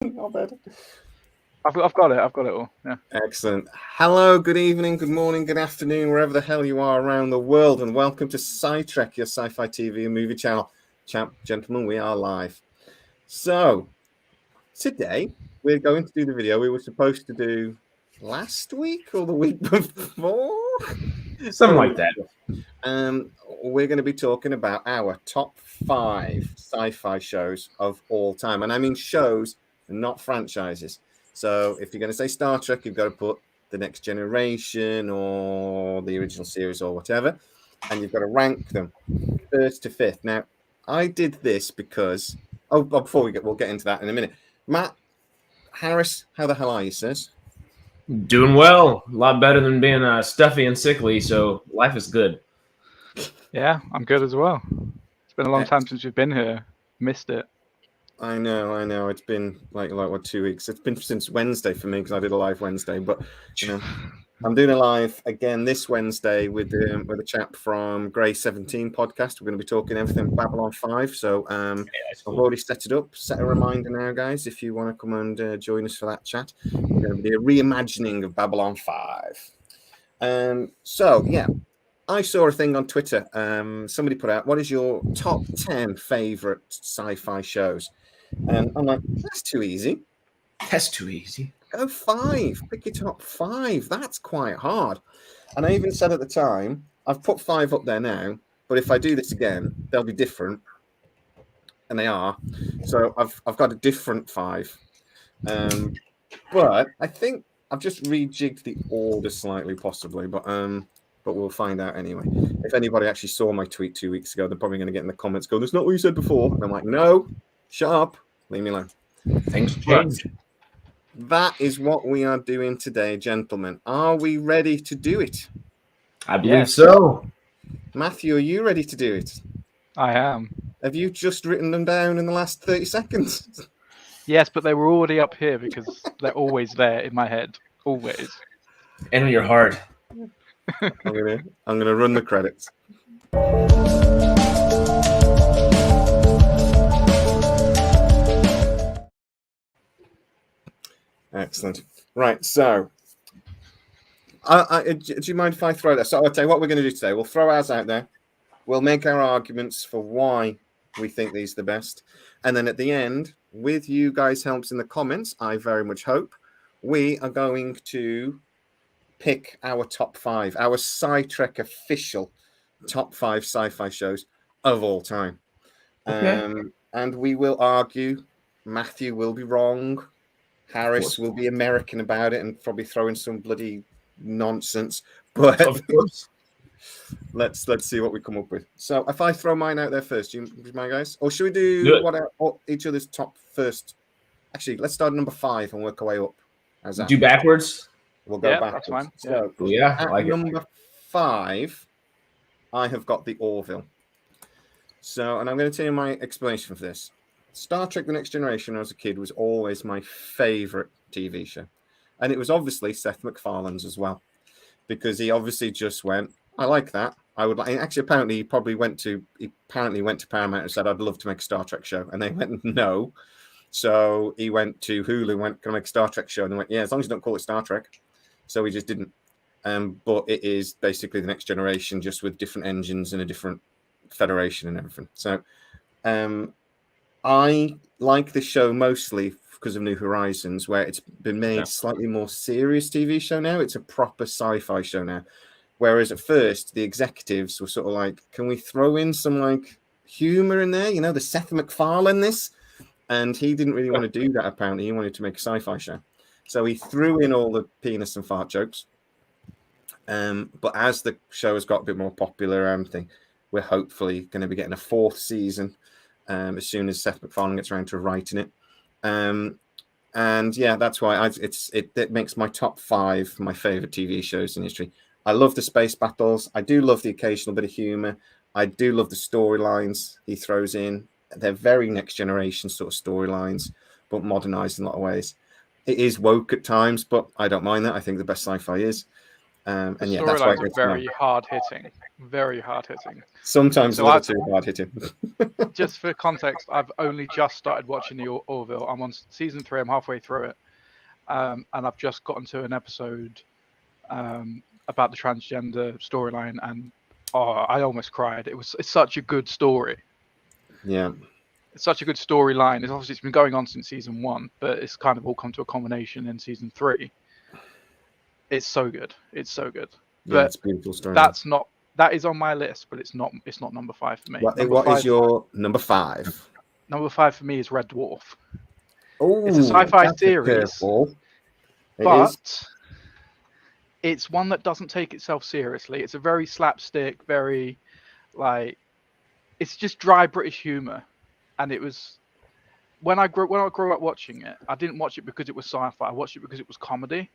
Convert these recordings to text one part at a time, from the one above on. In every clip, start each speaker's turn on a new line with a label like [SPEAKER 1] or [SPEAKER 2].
[SPEAKER 1] Not bad.
[SPEAKER 2] I've got it. I've got it all. Yeah.
[SPEAKER 1] Excellent. Hello, good evening, good morning, good afternoon, wherever the hell you are around the world, and welcome to SciTrek, your sci-fi TV and movie channel. Gentlemen, we are live. So, today we're going to do the video we were supposed to do last week or the week before.
[SPEAKER 3] Something like that.
[SPEAKER 1] We're going to be talking about our top 5 sci-fi shows of all time, and I mean shows, not franchises. So if you're going to say Star Trek, you've got to put The Next Generation or the original series or whatever, and you've got to rank them first to fifth. Now, I did this because before we'll get into that in a minute. Matt Harris, how the hell are you, sirs?
[SPEAKER 3] Doing well. A lot better than being stuffy and sickly, so life is good.
[SPEAKER 2] Yeah, I'm good as well. It's been a long time since you've been here. Missed it.
[SPEAKER 1] I know. It's been like what 2 weeks? It's been since Wednesday for me because I did a live Wednesday. But I'm doing a live again this Wednesday with a chap from Grey 17 podcast. We're going to be talking everything Babylon 5. So I've already set it up. Set a reminder now, guys, if you want to come and join us for that chat. We're going to be a reimagining of Babylon 5. So yeah. I saw a thing on Twitter. Somebody put out, what is your top 10 favorite sci-fi shows? And I'm like, that's too easy.
[SPEAKER 3] That's too easy.
[SPEAKER 1] Go 5. Pick your top 5. That's quite hard. And I even said at the time, I've put 5 up there now, but if I do this again, they'll be different. And they are. So I've got a different 5. But I think I've just rejigged the order slightly, possibly. But we'll find out anyway. If anybody actually saw my tweet 2 weeks ago, they're probably going to get in the comments go, that's not what you said before. And I'm like, no, shut up. Leave me alone.
[SPEAKER 3] Things change.
[SPEAKER 1] That is what we are doing today, gentlemen. Are we ready to do it?
[SPEAKER 3] I believe so.
[SPEAKER 1] Matthew, are you ready to do it?
[SPEAKER 2] I am.
[SPEAKER 1] Have you just written them down in the last 30 seconds?
[SPEAKER 2] Yes, but they were already up here because they're always there in my head. Always.
[SPEAKER 3] And in your heart.
[SPEAKER 1] I'm gonna run the credits. Excellent. Right, so do you mind if I throw that? So I'll tell you what we're going to do today. We'll throw ours out there. We'll make our arguments for why we think these are the best. And then at the end, with you guys' helps in the comments, I very much hope, we are going to pick our top 5, our SciTrek official top 5 sci-fi shows of all time.
[SPEAKER 3] Okay.
[SPEAKER 1] And we will argue. Matthew will be wrong. Harris will be American about it and probably throw in some bloody nonsense. But
[SPEAKER 3] of course.
[SPEAKER 1] let's see what we come up with. So if I throw mine out there first, do you mind, guys? Or should we do what each other's top first? Actually, let's start at number 5 and work our way up. How's that?
[SPEAKER 3] Do backwards?
[SPEAKER 1] We'll go backwards.
[SPEAKER 2] That's fine.
[SPEAKER 1] So
[SPEAKER 3] I like
[SPEAKER 1] number 5, I have got the Orville. So, and I'm going to tell you my explanation for this. Star Trek The Next Generation as a kid was always my favorite TV show. And it was obviously Seth MacFarlane's as well. Because he obviously just went, I like that. I would like. Actually, apparently, he went to Paramount and said, I'd love to make a Star Trek show. And they went, no. So he went to Hulu and went, can I make a Star Trek show? And they went, yeah, as long as you don't call it Star Trek. So he just didn't. But it is basically The Next Generation, just with different engines and a different federation and everything. So I like this show mostly because of New Horizons, where it's been made slightly more serious TV show now. It's a proper sci-fi show now. Whereas at first, the executives were sort of like, can we throw in some like humor in there? You know, the Seth MacFarlane this? And he didn't really want to do that, apparently. He wanted to make a sci-fi show. So he threw in all the penis and fart jokes. But as the show has got a bit more popular, we're hopefully going to be getting a 4th season as soon as Seth MacFarlane gets around to writing it. And yeah, that's why it makes my top 5 my favorite TV shows in history. I love the space battles. I do love the occasional bit of humor. I do love the storylines he throws in. They're very Next Generation sort of storylines, but modernized in a lot of ways. It is woke at times, but I don't mind that. I think the best sci-fi is. And
[SPEAKER 2] The
[SPEAKER 1] yeah, that's why
[SPEAKER 2] storylines are
[SPEAKER 1] it's
[SPEAKER 2] very hard hitting. Very hard hitting.
[SPEAKER 1] sometimes
[SPEAKER 2] So
[SPEAKER 1] a little too hard hitting.
[SPEAKER 2] Just for context, I've only just started watching the Orville. I'm on season 3. I'm halfway through it, and I've just gotten to an episode about the transgender storyline, and I almost cried. It's such a good story.
[SPEAKER 1] Yeah.
[SPEAKER 2] It's such a good storyline. It's been going on since season 1, but it's kind of all come to a culmination in season 3. It's so good. It's so good.
[SPEAKER 1] Yeah,
[SPEAKER 2] But
[SPEAKER 1] it's a beautiful story.
[SPEAKER 2] That is on my list, but it's not number 5 for me.
[SPEAKER 1] What is your number 5?
[SPEAKER 2] Number 5 for me is Red Dwarf.
[SPEAKER 1] Oh,
[SPEAKER 2] It's a sci-fi series, but it's one that doesn't take itself seriously. It's a very slapstick, very it's just dry British humor. And it was when I grew up watching it, I didn't watch it because it was sci-fi. I watched it because it was comedy,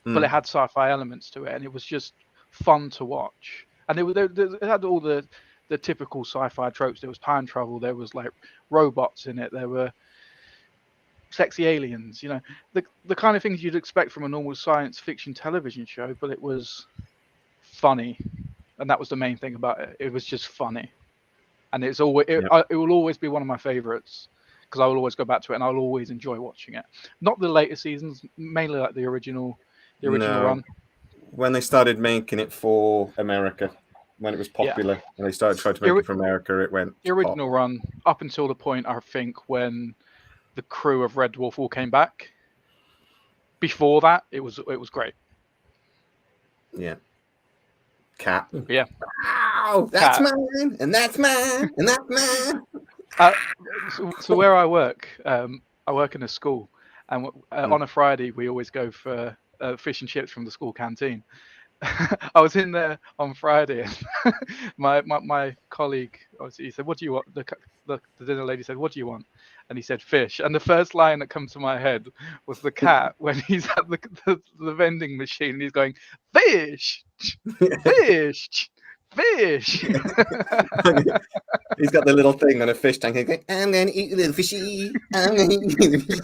[SPEAKER 2] but it had sci-fi elements to it, and it was just fun to watch. And it had all the typical sci-fi tropes. There was time travel. There was like robots in it. There were sexy aliens. You know, the kind of things you'd expect from a normal science fiction television show. But it was funny, and that was the main thing about it. It was just funny, and it will always be one of my favorites because I will always go back to it, and I'll always enjoy watching it. Not the later seasons, mainly like the original run.
[SPEAKER 1] When they started making it for America, when it was popular, and they started trying to make it for America, it went
[SPEAKER 2] the original run up until the point I think when the crew of Red Dwarf all came back. Before that, it was great.
[SPEAKER 1] Yeah. Cat.
[SPEAKER 2] Yeah.
[SPEAKER 1] Wow, that's mine, and that's mine, and that's mine.
[SPEAKER 2] So where I work in a school, and on a Friday we always go for fish and chips from the school canteen. I was in there on Friday, and my colleague, obviously, he said, "What do you want?" The dinner lady said, "What do you want?" And he said, "Fish." And the first line that comes to my head was the cat when he's at the vending machine and he's going, "Fish, fish, fish."
[SPEAKER 1] He's got the little thing on a fish tank. He's going, "I'm going to eat a little fishy. I'm going to eat a little fishy."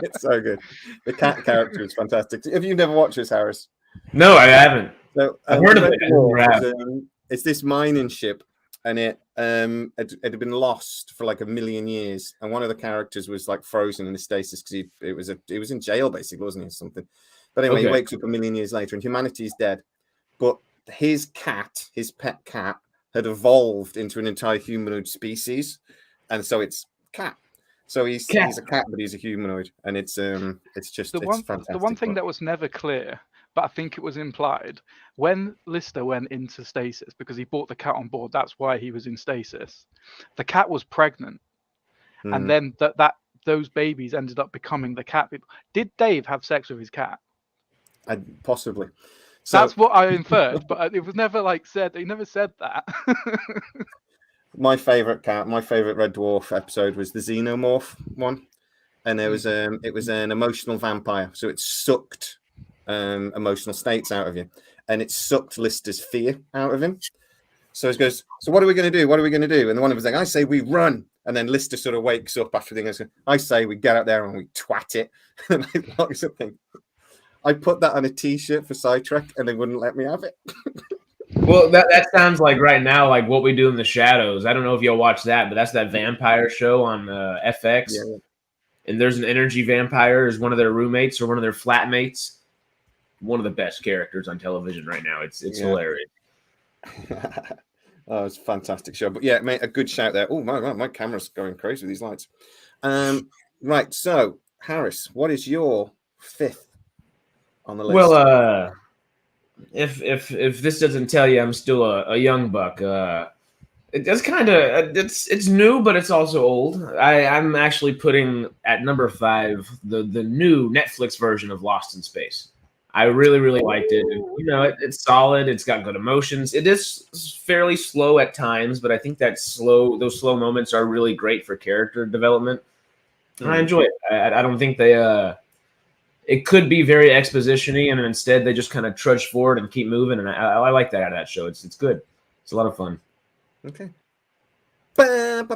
[SPEAKER 1] It's so good. The cat character is fantastic. Have you never watched this, Harris?
[SPEAKER 3] No, I haven't.
[SPEAKER 1] So,
[SPEAKER 3] I've heard of it.
[SPEAKER 1] It's this mining ship, and it had been lost for like 1 million years, and one of the characters was like frozen in a stasis because he was in jail basically, wasn't he, or something? But anyway, he wakes up 1 million years later, and humanity is dead. But his pet cat, had evolved into an entire humanoid species, and so it's Cat. So he's a cat, but he's a humanoid, and it's fantastic.
[SPEAKER 2] The one thing that was never clear, but I think it was implied, when Lister went into stasis because he brought the cat on board. That's why he was in stasis. The cat was pregnant, and then those babies ended up becoming the cat people. Did Dave have sex with his cat?
[SPEAKER 1] Possibly.
[SPEAKER 2] So, that's what I inferred, but it was never said. He never said that.
[SPEAKER 1] My favorite Red Dwarf episode was the Xenomorph one, and it was an emotional vampire, so it sucked emotional states out of you, and it sucked Lister's fear out of him. So he goes, "So what are we going to do? What are we going to do?" And the one was like, "I say we run." And then Lister sort of wakes up after the thing. I say we get out there and we twat it. And I like something. I put that on a T-shirt for SciTrek, and they wouldn't let me have it.
[SPEAKER 3] Well, that sounds like right now, like What We Do in the Shadows. I don't know if you'll watch that, but that's that vampire show on FX. Yeah. And there's an energy vampire as one of their roommates or one of their flatmates. One of the best characters on television right now. It's hilarious.
[SPEAKER 1] Oh, it's a fantastic show. But yeah, mate, a good shout there. Oh, my camera's going crazy with these lights. Right, so Harris, what is your 5th on the list?
[SPEAKER 3] Well, if this doesn't tell you, I'm still a young buck. It's kind of it's new, but it's also old. I'm actually putting at number 5 the new Netflix version of Lost in Space. I really liked it. And, it's solid. It's got good emotions. It is fairly slow at times, but I think those slow moments are really great for character development. And I enjoy it. I don't think they it could be very exposition-y, and instead they just kind of trudge forward and keep moving. And I like that out of that show. It's good. It's a lot of fun.
[SPEAKER 1] Okay.
[SPEAKER 3] And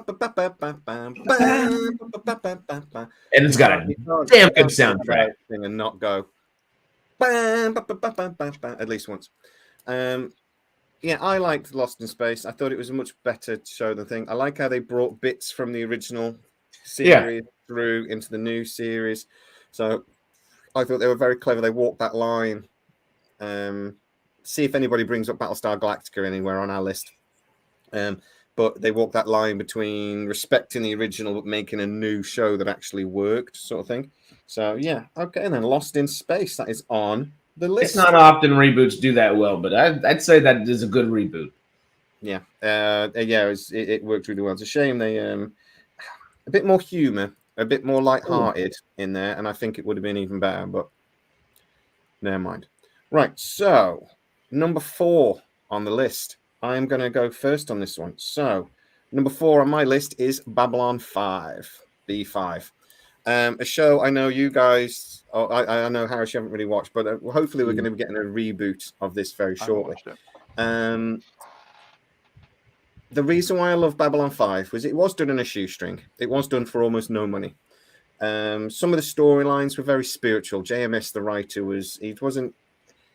[SPEAKER 3] it's got a damn good soundtrack.
[SPEAKER 1] And not go. At least once. Yeah, I liked Lost in Space. I thought it was a much better show than thing. I like how they brought bits from the original series through into the new series. So I thought they were very clever. They walked that line. See if anybody brings up Battlestar Galactica anywhere on our list. But they walked that line between respecting the original but making a new show that actually worked, sort of thing. So yeah, okay. And then Lost in Space, that is on the list.
[SPEAKER 3] It's not often reboots do that well, but I'd say that is a good reboot.
[SPEAKER 1] Yeah, it worked really well. It's a shame they a bit more humor, a bit more light-hearted in there, and I think it would have been even better. But never mind. Right, so number 4 on the list. I am going to go first on this one. So number 4 on my list is Babylon 5, B5. A show I know you guys, I know Harris, you haven't really watched, but hopefully we're going to be getting a reboot of this very shortly. The reason why I love Babylon 5 was it was done in a shoestring. It was done for almost no money. Some of the storylines were very spiritual. JMS, the writer,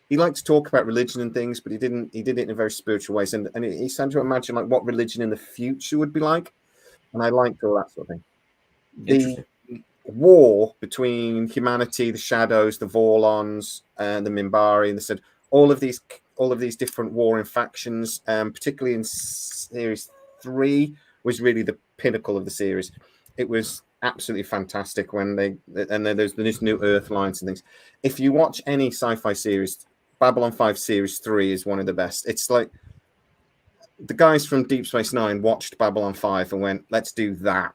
[SPEAKER 1] he liked to talk about religion and things, but he did it in a very spiritual ways. And he started to imagine like what religion in the future would be like. And I liked all that sort of thing. The war between humanity, the Shadows, the Vorlons, and the Minbari, and they said all of these different warring factions, particularly in series 3, was really the pinnacle of the series. It was absolutely fantastic when there's this new Earth lines and things. If you watch any sci-fi series, Babylon 5 Series 3 is one of the best. It's like the guys from Deep Space Nine watched Babylon 5 and went, let's do that.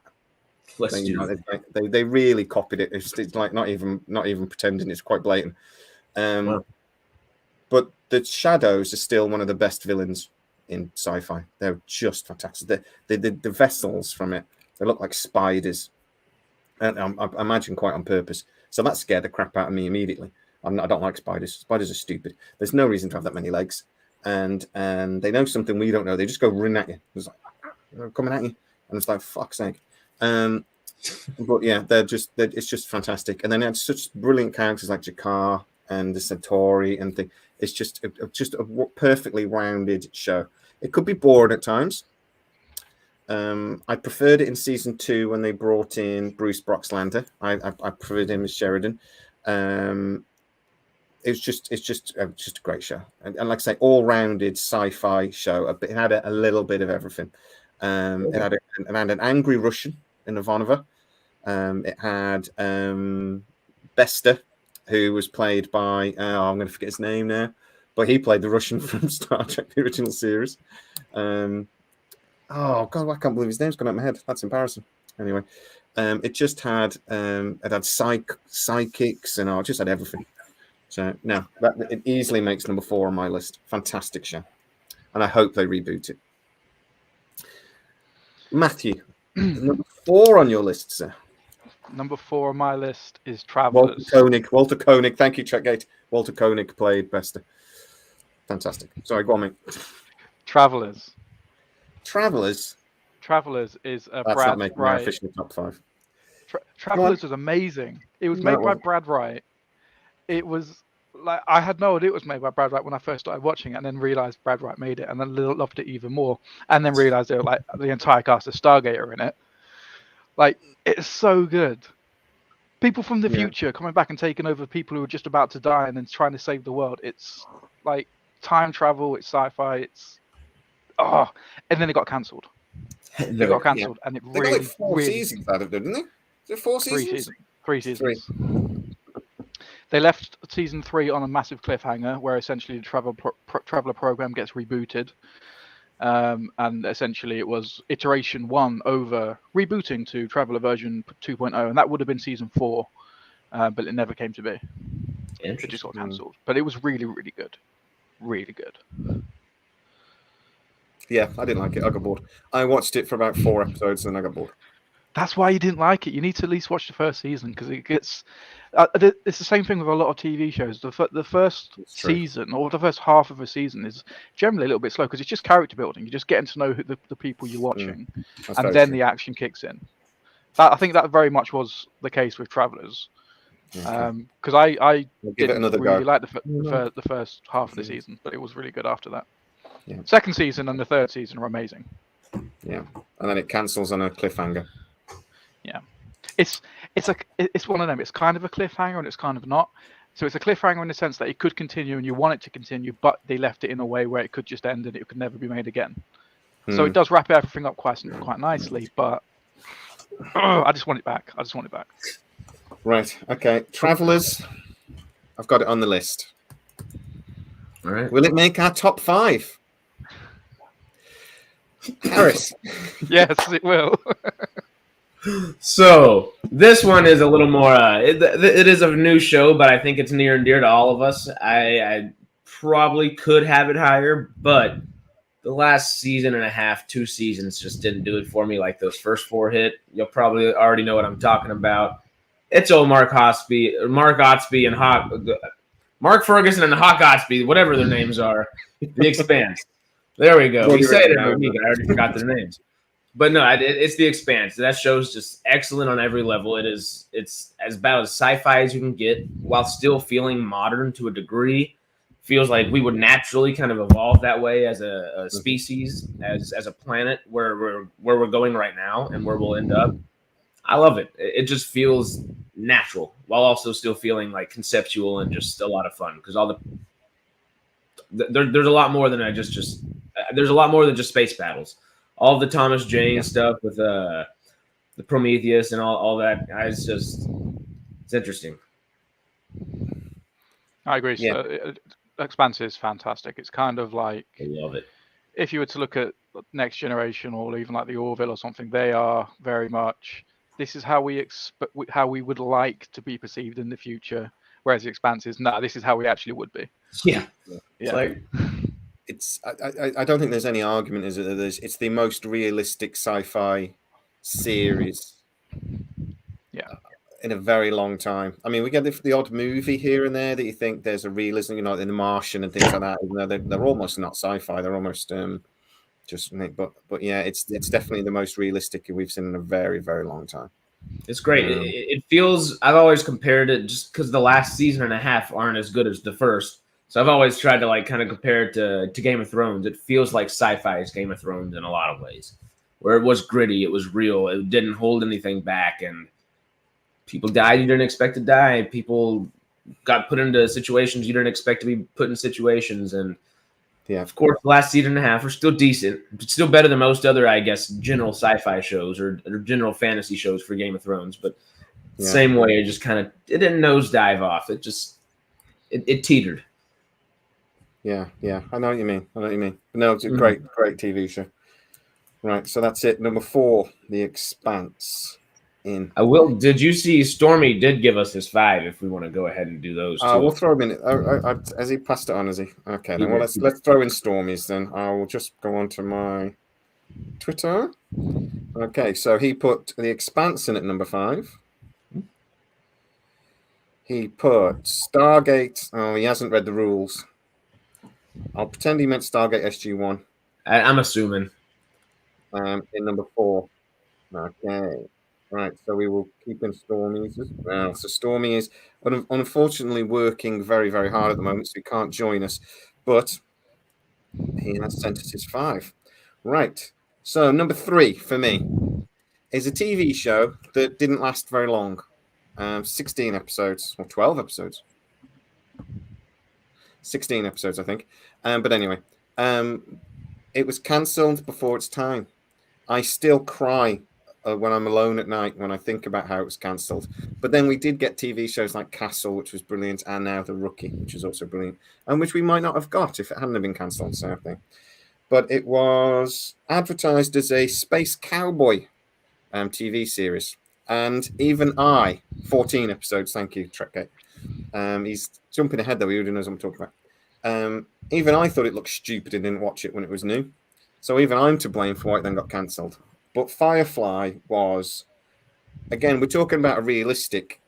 [SPEAKER 1] They really copied it. It's like not even pretending. It's quite blatant. But the Shadows are still one of the best villains in sci-fi. They're just fantastic. The vessels from it, they look like spiders, and I imagine quite on purpose. So that scared the crap out of me immediately. I don't like spiders. Spiders are stupid. There's no reason to have that many legs, and they know something we don't know. They just go running at you. It's like they're coming at you, and it's like fuck's sake. But yeah, it's just fantastic. And then it had such brilliant characters like Jakar and the Centauri and thing. It's just a perfectly rounded show. It could be boring at times. I preferred it in season 2 when they brought in Bruce Broxlander. I preferred him as Sheridan. It's just a great show, and like I say, all-rounded sci-fi show. It had a little bit of everything. It had an angry Russian in Ivanova. It had Bester, who was played by I'm going to forget his name now, but he played the Russian from Star Trek, the original series. Oh God, I can't believe his name's gone out of my head. That's embarrassing. Anyway, it just had psychics and it just had everything. So no, it easily makes number 4 on my list. Fantastic show, and I hope they reboot it. Matthew, number 4 on your list, sir.
[SPEAKER 2] Number 4 on my list is Travelers.
[SPEAKER 1] Walter Koenig. Thank you, Trekgate. Walter Koenig played Bester. Fantastic. Sorry, go on, mate.
[SPEAKER 2] Travelers.
[SPEAKER 1] Travelers
[SPEAKER 2] is a
[SPEAKER 1] That's
[SPEAKER 2] Brad
[SPEAKER 1] not making my
[SPEAKER 2] Wright.
[SPEAKER 1] official top 5.
[SPEAKER 2] Travelers was amazing. It was made by Brad Wright. It was like I had no idea it was made by Brad Wright when I first started watching it, and then realized Brad Wright made it, and then loved it even more, and then realized it was like the entire cast of Stargate are in it. Like it's so good. People from the future coming back and taking over people who are just about to die and then trying to save the world. It's like time travel. It's sci-fi. And then it got cancelled. And it
[SPEAKER 1] They
[SPEAKER 2] really
[SPEAKER 1] got like 4 seasons out of it, didn't they? Is it 4 seasons?
[SPEAKER 2] 3 seasons. They left season 3 on a massive cliffhanger where essentially the Traveler program gets rebooted. And essentially it was iteration 1 over rebooting to Traveler version 2.0, and that would have been season 4, but it never came to be. It just got cancelled. But it was really, really good. Really good.
[SPEAKER 1] Yeah, I didn't like it. I got bored. I watched it for about 4 episodes and I got bored.
[SPEAKER 2] That's why you didn't like it. You need to at least watch the first season because it gets. It's the same thing with a lot of TV shows. The first season or the first half of a season is generally a little bit slow because it's just character building. You're just getting to know the people you're watching, and then the action kicks in. I think that very much was the case with Travelers. Because I didn't really like the first half of the season, but it was really good after that. Yeah. Second season and the third season are amazing.
[SPEAKER 1] Yeah, and then it cancels on a cliffhanger.
[SPEAKER 2] Yeah, it's one of them. It's kind of a cliffhanger and it's kind of not. So it's a cliffhanger in the sense that it could continue and you want it to continue, but they left it in a way where it could just end and it could never be made again. So it does wrap everything up quite nicely, but I just want it back.
[SPEAKER 1] Right. Okay. Travelers. I've got it on the list.
[SPEAKER 3] All right.
[SPEAKER 1] Will it make our top 5? Harris.
[SPEAKER 2] Yes, it will.
[SPEAKER 3] So this one is a little more. It is a new show, but I think it's near and dear to all of us. I probably could have it higher, but the last season and a half, 2 seasons, just didn't do it for me like those first 4 hit. You'll probably already know what I'm talking about. It's old Mark Ferguson and Mark Ferguson and Hawk Otsby, whatever their names are. The Expanse. There we go. We say it every week. I already forgot their names. But no, it's The Expanse. That show's just excellent on every level. It's as about as sci-fi as you can get, while still feeling modern to a degree. Feels like we would naturally kind of evolve that way as a species, as a planet, where we're going right now and where we'll end up. I love it. It just feels natural, while also still feeling like conceptual and just a lot of fun. Because there's a lot more than there's a lot more than just space battles. All of the Thomas Jane stuff with the Prometheus and all that. It's interesting.
[SPEAKER 2] I agree. Yeah. Expanse is fantastic. It's kind of like,
[SPEAKER 3] I love it.
[SPEAKER 2] If you were to look at Next Generation or even like the Orville or something, they are very much, this is how we would like to be perceived in the future. Whereas the Expanse is, this is how we actually would be.
[SPEAKER 3] Yeah.
[SPEAKER 1] I don't think there's any argument, is it? That it's the most realistic sci-fi series.
[SPEAKER 2] Yeah.
[SPEAKER 1] In a very long time. I mean, we get the odd movie here and there that you think there's a realism, in The Martian and things like that. Even though they're almost not sci-fi, they're almost but yeah, it's definitely the most realistic we've seen in a very, very long time.
[SPEAKER 3] It's great. It feels. I've always compared it, just because the last season and a half aren't as good as the first. So I've always tried to kind of compare it to Game of Thrones. It feels like sci-fi's Game of Thrones in a lot of ways, where it was gritty, it was real, it didn't hold anything back, and people died you didn't expect to die. People got put into situations you didn't expect to be put in situations. And of course, the last season and a half are still decent. It's still better than most other, I guess, general sci-fi shows or general fantasy shows for Game of Thrones. But same way, it just it didn't nosedive off. It just, it teetered.
[SPEAKER 1] Yeah. I know what you mean. No, it's a great TV show. Right, so that's it. Number 4, The Expanse.
[SPEAKER 3] Did you see Stormy did give us his 5 if we want to go ahead and do those too?
[SPEAKER 1] We'll throw him in. Has he passed it on, has he? Okay, then let's throw in Stormy's then. I will just go on to my Twitter. Okay, so he put The Expanse in at number 5. He put Stargate. Oh, he hasn't read the rules. I'll pretend he meant Stargate SG-1.
[SPEAKER 3] I'm assuming.
[SPEAKER 1] In number 4. Okay. Right, so we will keep in Stormy's as well. So Stormy is unfortunately working very, very hard at the moment, so he can't join us. But he has sent us his 5. Right, so number 3 for me is a TV show that didn't last very long. 16 episodes, or 12 episodes. 16 episodes, I think. But anyway, it was cancelled before its time. I still cry when I'm alone at night when I think about how it was cancelled. But then we did get TV shows like Castle, which was brilliant, and now The Rookie, which is also brilliant, and which we might not have got if it hadn't been cancelled, so I think. But it was advertised as a space cowboy TV series. And even 14 episodes, thank you, Trekgate. He's jumping ahead, though, he already knows what I'm talking about. Even I thought it looked stupid and didn't watch it when it was new. So even I'm to blame for why it then got cancelled. But Firefly was, again, we're talking about a realistic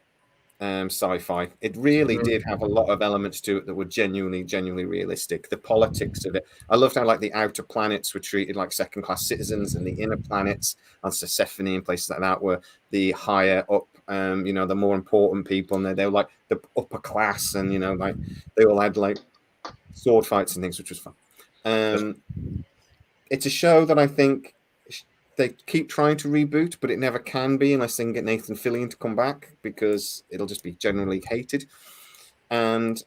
[SPEAKER 1] sci-fi. It really did have a lot of elements to it that were genuinely realistic. The politics of it. I loved how the outer planets were treated like second-class citizens, and the inner planets on Persephone and places like that were the higher up the more important people, and they were like the upper class, and like they all had like sword fights and things, which was fun. It's a show that I think they keep trying to reboot, but it never can be unless they can get Nathan Fillion to come back, because it'll just be generally hated. And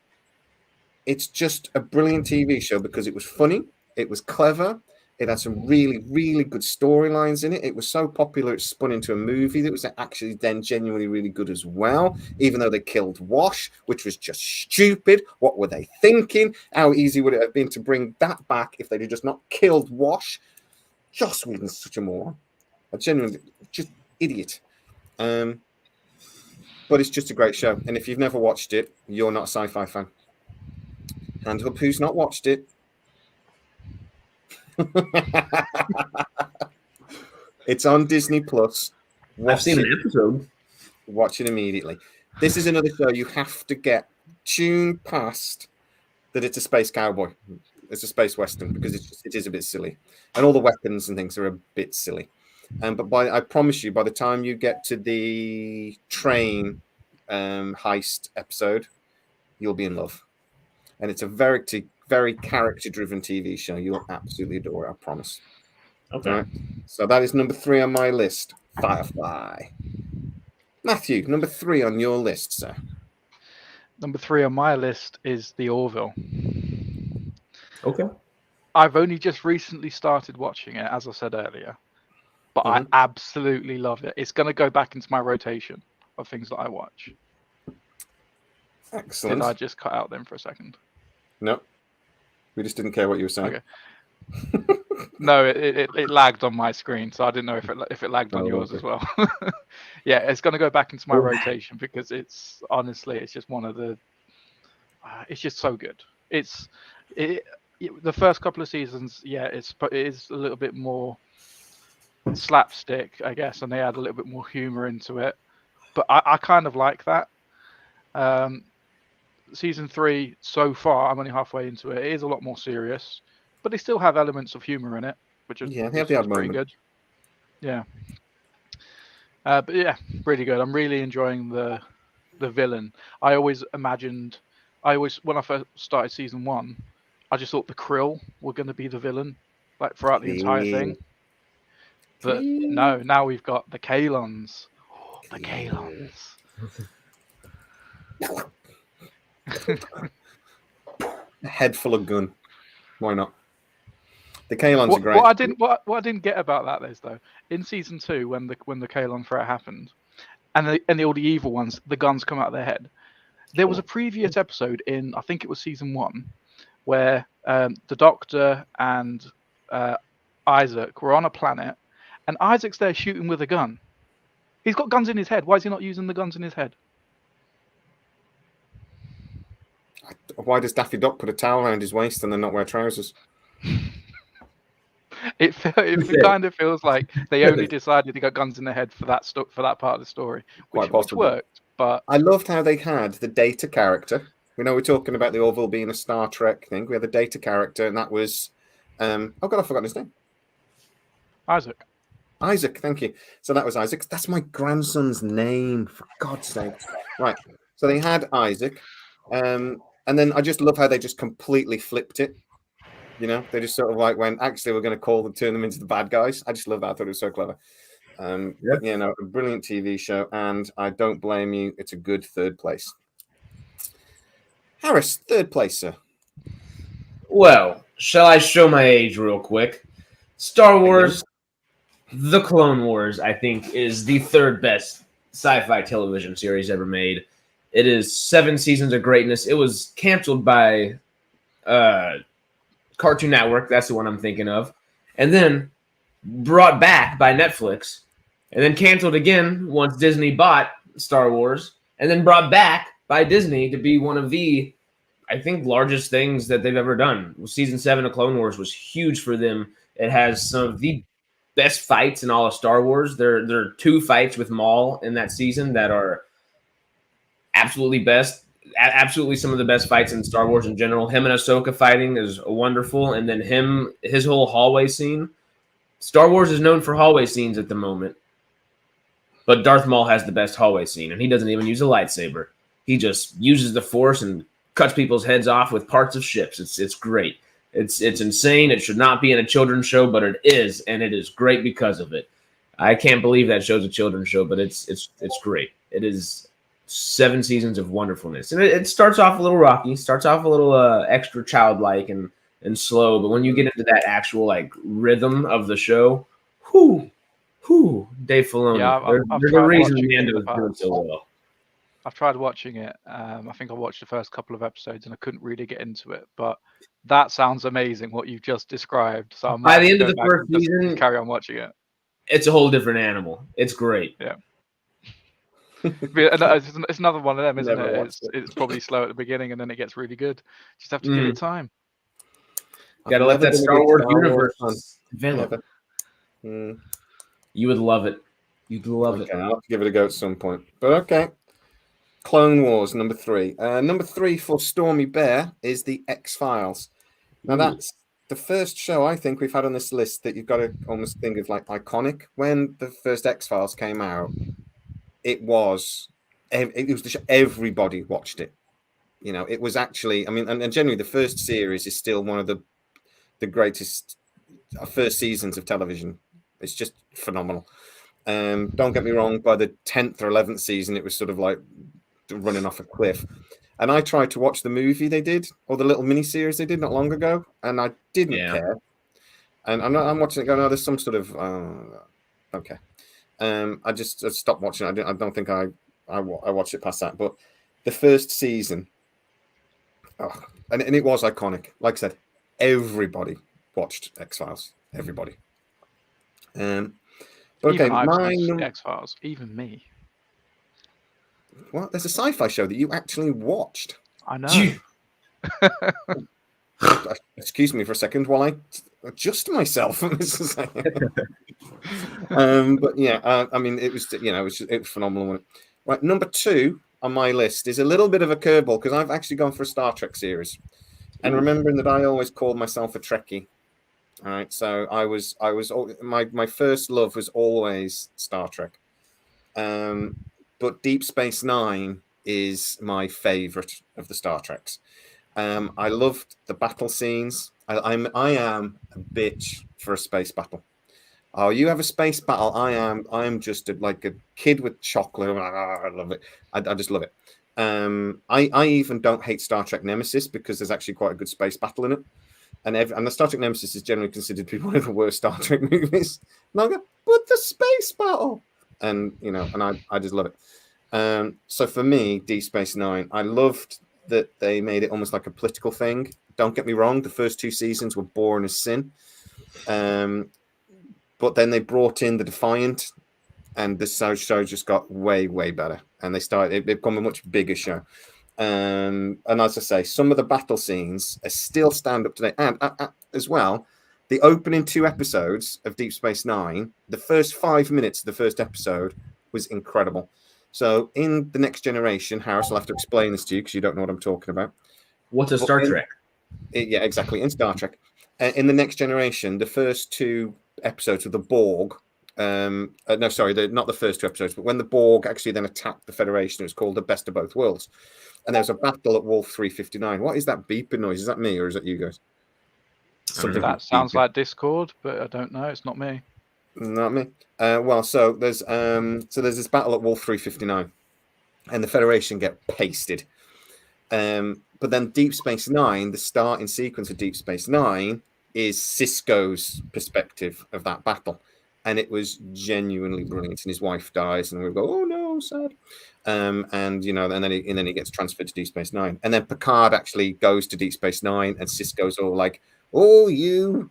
[SPEAKER 1] it's just a brilliant TV show because it was funny, it was clever, it had some really, really good storylines in it. It was so popular, it spun into a movie that was actually then genuinely really good as well, even though they killed Wash, which was just stupid. What were they thinking? How easy would it have been to bring that back if they'd just not killed Wash? Joss Whedon's such a moron. A genuinely just idiot. But it's just a great show. And if you've never watched it, you're not a sci-fi fan. Hand up who's not watched it. It's on Disney Plus.
[SPEAKER 3] I've seen an episode.
[SPEAKER 1] Watch it immediately. This is another show you have to get tuned past that it's a space cowboy. It's a space western, because it is a bit silly, and all the weapons and things are a bit silly. But I promise you, by the time you get to the train heist episode, you'll be in love. And it's a very character-driven TV show. You'll absolutely adore it, I promise.
[SPEAKER 3] Okay.
[SPEAKER 1] Right? So that is number 3 on my list, Firefly. Matthew, number 3 on your list, sir.
[SPEAKER 2] Number 3 on my list is The Orville.
[SPEAKER 3] Okay.
[SPEAKER 2] I've only just recently started watching it, as I said earlier, but I absolutely love it. It's going to go back into my rotation of things that I watch.
[SPEAKER 1] Excellent.
[SPEAKER 2] Did I just cut out then for a second?
[SPEAKER 1] No, we just didn't care what you were saying.
[SPEAKER 2] Okay. No, it lagged on my screen, so I didn't know if it lagged on yours as well. Yeah, it's going to go back into my rotation because it's just one of the. It's just so good. The first couple of seasons, it is a little bit more slapstick, I guess, and they add a little bit more humor into it. But I kind of like that. Season 3 so far, I'm only halfway into it. It is a lot more serious, but they still have elements of humor in it, which is pretty good. Yeah. But yeah, really good. I'm really enjoying the villain. When I first started season 1, I just thought the Krill were going to be the villain, like throughout the entire thing. But no, now we've got the Kalons. Oh, the Kalons.
[SPEAKER 1] A head full of gun. Why not? The Kalons are great.
[SPEAKER 2] What I didn't get about that is, though, in season 2, when the Kalon threat happened, and all the evil ones, the guns come out of their head. There was a previous episode in, I think it was season 1, where the Doctor and Isaac were on a planet, and Isaac's there shooting with a gun. He's got guns in his head. Why is he not using the guns in his head?
[SPEAKER 1] Why does Daffy Duck put a towel around his waist and then not wear trousers?
[SPEAKER 2] It kind of feels like they only decided to get guns in their head for that part of the story, which worked. But I
[SPEAKER 1] loved how they had the Data character. We're talking about the Orville being a Star Trek thing. We had the Data character, and that was I've forgotten his name. Isaac, thank you. So that was Isaac. That's my grandson's name, for God's sake. Right. So they had Isaac. And then I just love how they just completely flipped it. They just sort of like went, actually, we're going to turn them into the bad guys. I just love that. I thought it was so clever. But, a brilliant TV show, and I don't blame you. It's a good 3rd place. Harris, 3rd place, sir.
[SPEAKER 3] Well, shall I show my age real quick? Star Wars, The Clone Wars, I think, is the 3rd best sci-fi television series ever made. It is 7 seasons of greatness. It was canceled by Cartoon Network. That's the one I'm thinking of. And then brought back by Netflix. And then canceled again once Disney bought Star Wars. And then brought back by Disney to be one of the, I think, largest things that they've ever done. Season 7 of Clone Wars was huge for them. It has some of the best fights in all of Star Wars. There are 2 fights with Maul in that season that are absolutely some of the best fights in Star Wars in general. Him and Ahsoka fighting is wonderful, and then his whole hallway scene. Star Wars is known for hallway scenes at the moment, But Darth Maul has the best hallway scene, and he doesn't even use a lightsaber. He just uses the Force and cuts people's heads off with parts of ships. It's great. It's insane. It should not be in a children's show, but it is, and it is great because of it. I can't believe that show's a children's show, but it's great. It is 7 seasons of wonderfulness, and it starts off a little rocky, starts off a little extra childlike and slow, but when you get into that actual like rhythm of the show, Dave Filoni.
[SPEAKER 2] Yeah,
[SPEAKER 3] there's a reason Mando's doing so well.
[SPEAKER 2] I've tried watching it. I think I watched the first couple of episodes and I couldn't really get into it, but that sounds amazing what you've just described. So
[SPEAKER 3] by the end of the first season,
[SPEAKER 2] carry on watching it.
[SPEAKER 3] It's a whole different animal. It's great.
[SPEAKER 2] Yeah. It's another one of them, isn't it? It's probably slow at the beginning and then it gets really good. Just have to give it time.
[SPEAKER 3] Gotta let that Star Wars universe develop. You would love it. You'd love it.
[SPEAKER 1] I'll have to give it a go at some point. But okay. Clone Wars, number 3. Number 3 for Stormy Bear is the X-Files. Now, that's the first show I think we've had on this list that you've got to almost think of like iconic. When the first X-Files came out, it was the show, everybody watched it. You know, it was actually, I mean, and generally the first series is still one of the greatest first seasons of television. It's just phenomenal. Don't get me wrong, by the 10th or 11th season, it was sort of like running off a cliff. And I tried to watch the movie they did, or the little miniseries they did not long ago, and I didn't care. And I'm watching it going, oh, there's some sort of, okay. I just stopped watching it. I don't think I watched it past that. But the first season, and it was iconic. Like I said, everybody watched X-Files. Everybody. Okay,
[SPEAKER 2] even mine. X-Files, even me.
[SPEAKER 1] What? There's a sci-fi show that you actually watched.
[SPEAKER 2] I know.
[SPEAKER 1] Excuse me for a second while I adjust myself. But yeah, I mean, it was phenomenal. Right, number 2 on my list is a little bit of a curveball because I've actually gone for a Star Trek series, and remembering that I always called myself a Trekkie. All right, so I was my first love was always Star Trek, but Deep Space Nine is my favorite of the Star Treks. I loved the battle scenes. I am a bitch for a space battle. Oh, you have a space battle. I am just like a kid with chocolate. I love it. I just love it. I even don't hate Star Trek Nemesis because there's actually quite a good space battle in it. And the Star Trek Nemesis is generally considered to be one of the worst Star Trek movies. And I go, but the space battle, and I just love it. So for me, Deep Space Nine, I loved that they made it almost like a political thing. Don't get me wrong, the first 2 seasons were boring as sin, but then they brought in the Defiant, and this show just got way better. And it became a much bigger show. And as I say, some of the battle scenes still stand up today. And as well, the opening 2 episodes of Deep Space Nine, the first 5 minutes of the first episode was incredible. So in The Next Generation, Harris, I'll have to explain this to you because you don't know what I'm talking about.
[SPEAKER 3] What's a Star Trek?
[SPEAKER 1] Yeah, exactly. In Star Trek. In The Next Generation, the first 2 episodes of the Borg, not the first 2 episodes, but when the Borg actually then attacked the Federation, it was called The Best of Both Worlds. And there was a battle at Wolf 359. What is that beeping noise? Is that me or is that you guys?
[SPEAKER 2] Something that sounds like Discord, but I don't know. It's not me.
[SPEAKER 1] Not me. So there's this battle at Wolf 359, and the Federation get pasted. But then Deep Space Nine, the starting sequence of Deep Space Nine, is Sisko's perspective of that battle, and it was genuinely brilliant. And his wife dies, and we go, "Oh no, sad." And then he gets transferred to Deep Space Nine, and then Picard actually goes to Deep Space Nine, and Sisko's all like, "Oh, you."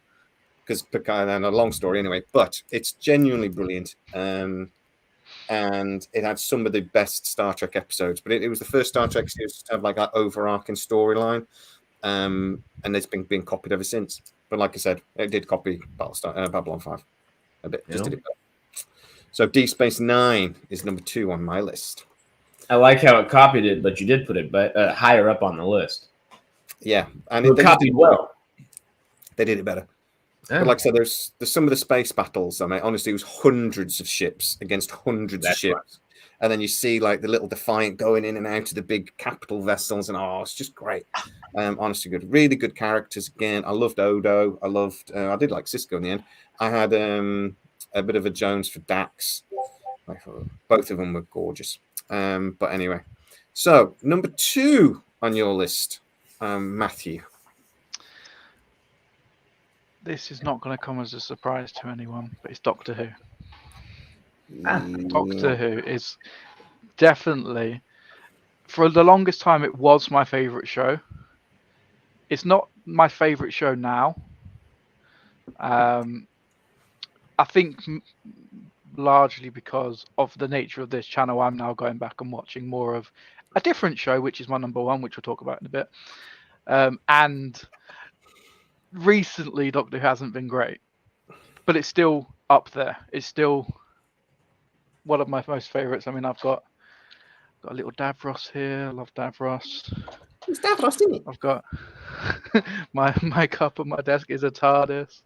[SPEAKER 1] Because Picard, and a long story anyway, but it's genuinely brilliant. And it had some of the best Star Trek episodes, but it was the first Star Trek series to have like that overarching storyline. And it's been copied ever since. But like I said, it did copy Babylon 5 a bit. Just did it better. So Deep Space Nine is number 2 on my list.
[SPEAKER 3] I like how it copied it, but you did put it higher up on the list.
[SPEAKER 1] Yeah, and
[SPEAKER 3] it copied well.
[SPEAKER 1] They did it better. But like I said, there's some of the space battles. I mean, honestly, it was hundreds of ships against hundreds of ships. Right. And then you see like the little Defiant going in and out of the big capital vessels, and it's just great. Honestly, good, really good characters. Again, I loved Odo. I did like Cisco in the end. I had a bit of a Jones for Dax. Both of them were gorgeous. But anyway, so number 2 on your list, Matthew.
[SPEAKER 2] This is not going to come as a surprise to anyone, but it's Doctor Who. Doctor Who is definitely, for the longest time, it was my favourite show. It's not my favourite show now. I think largely because of the nature of this channel, I'm now going back and watching more of a different show, which is my number 1, which we'll talk about in a bit. And recently, Doctor Who hasn't been great, but it's still up there. It's still one of my most favourites. I mean, I've got a little Davros here. I love Davros.
[SPEAKER 1] It's Davros, isn't it?
[SPEAKER 2] I've got my cup on my desk is a TARDIS.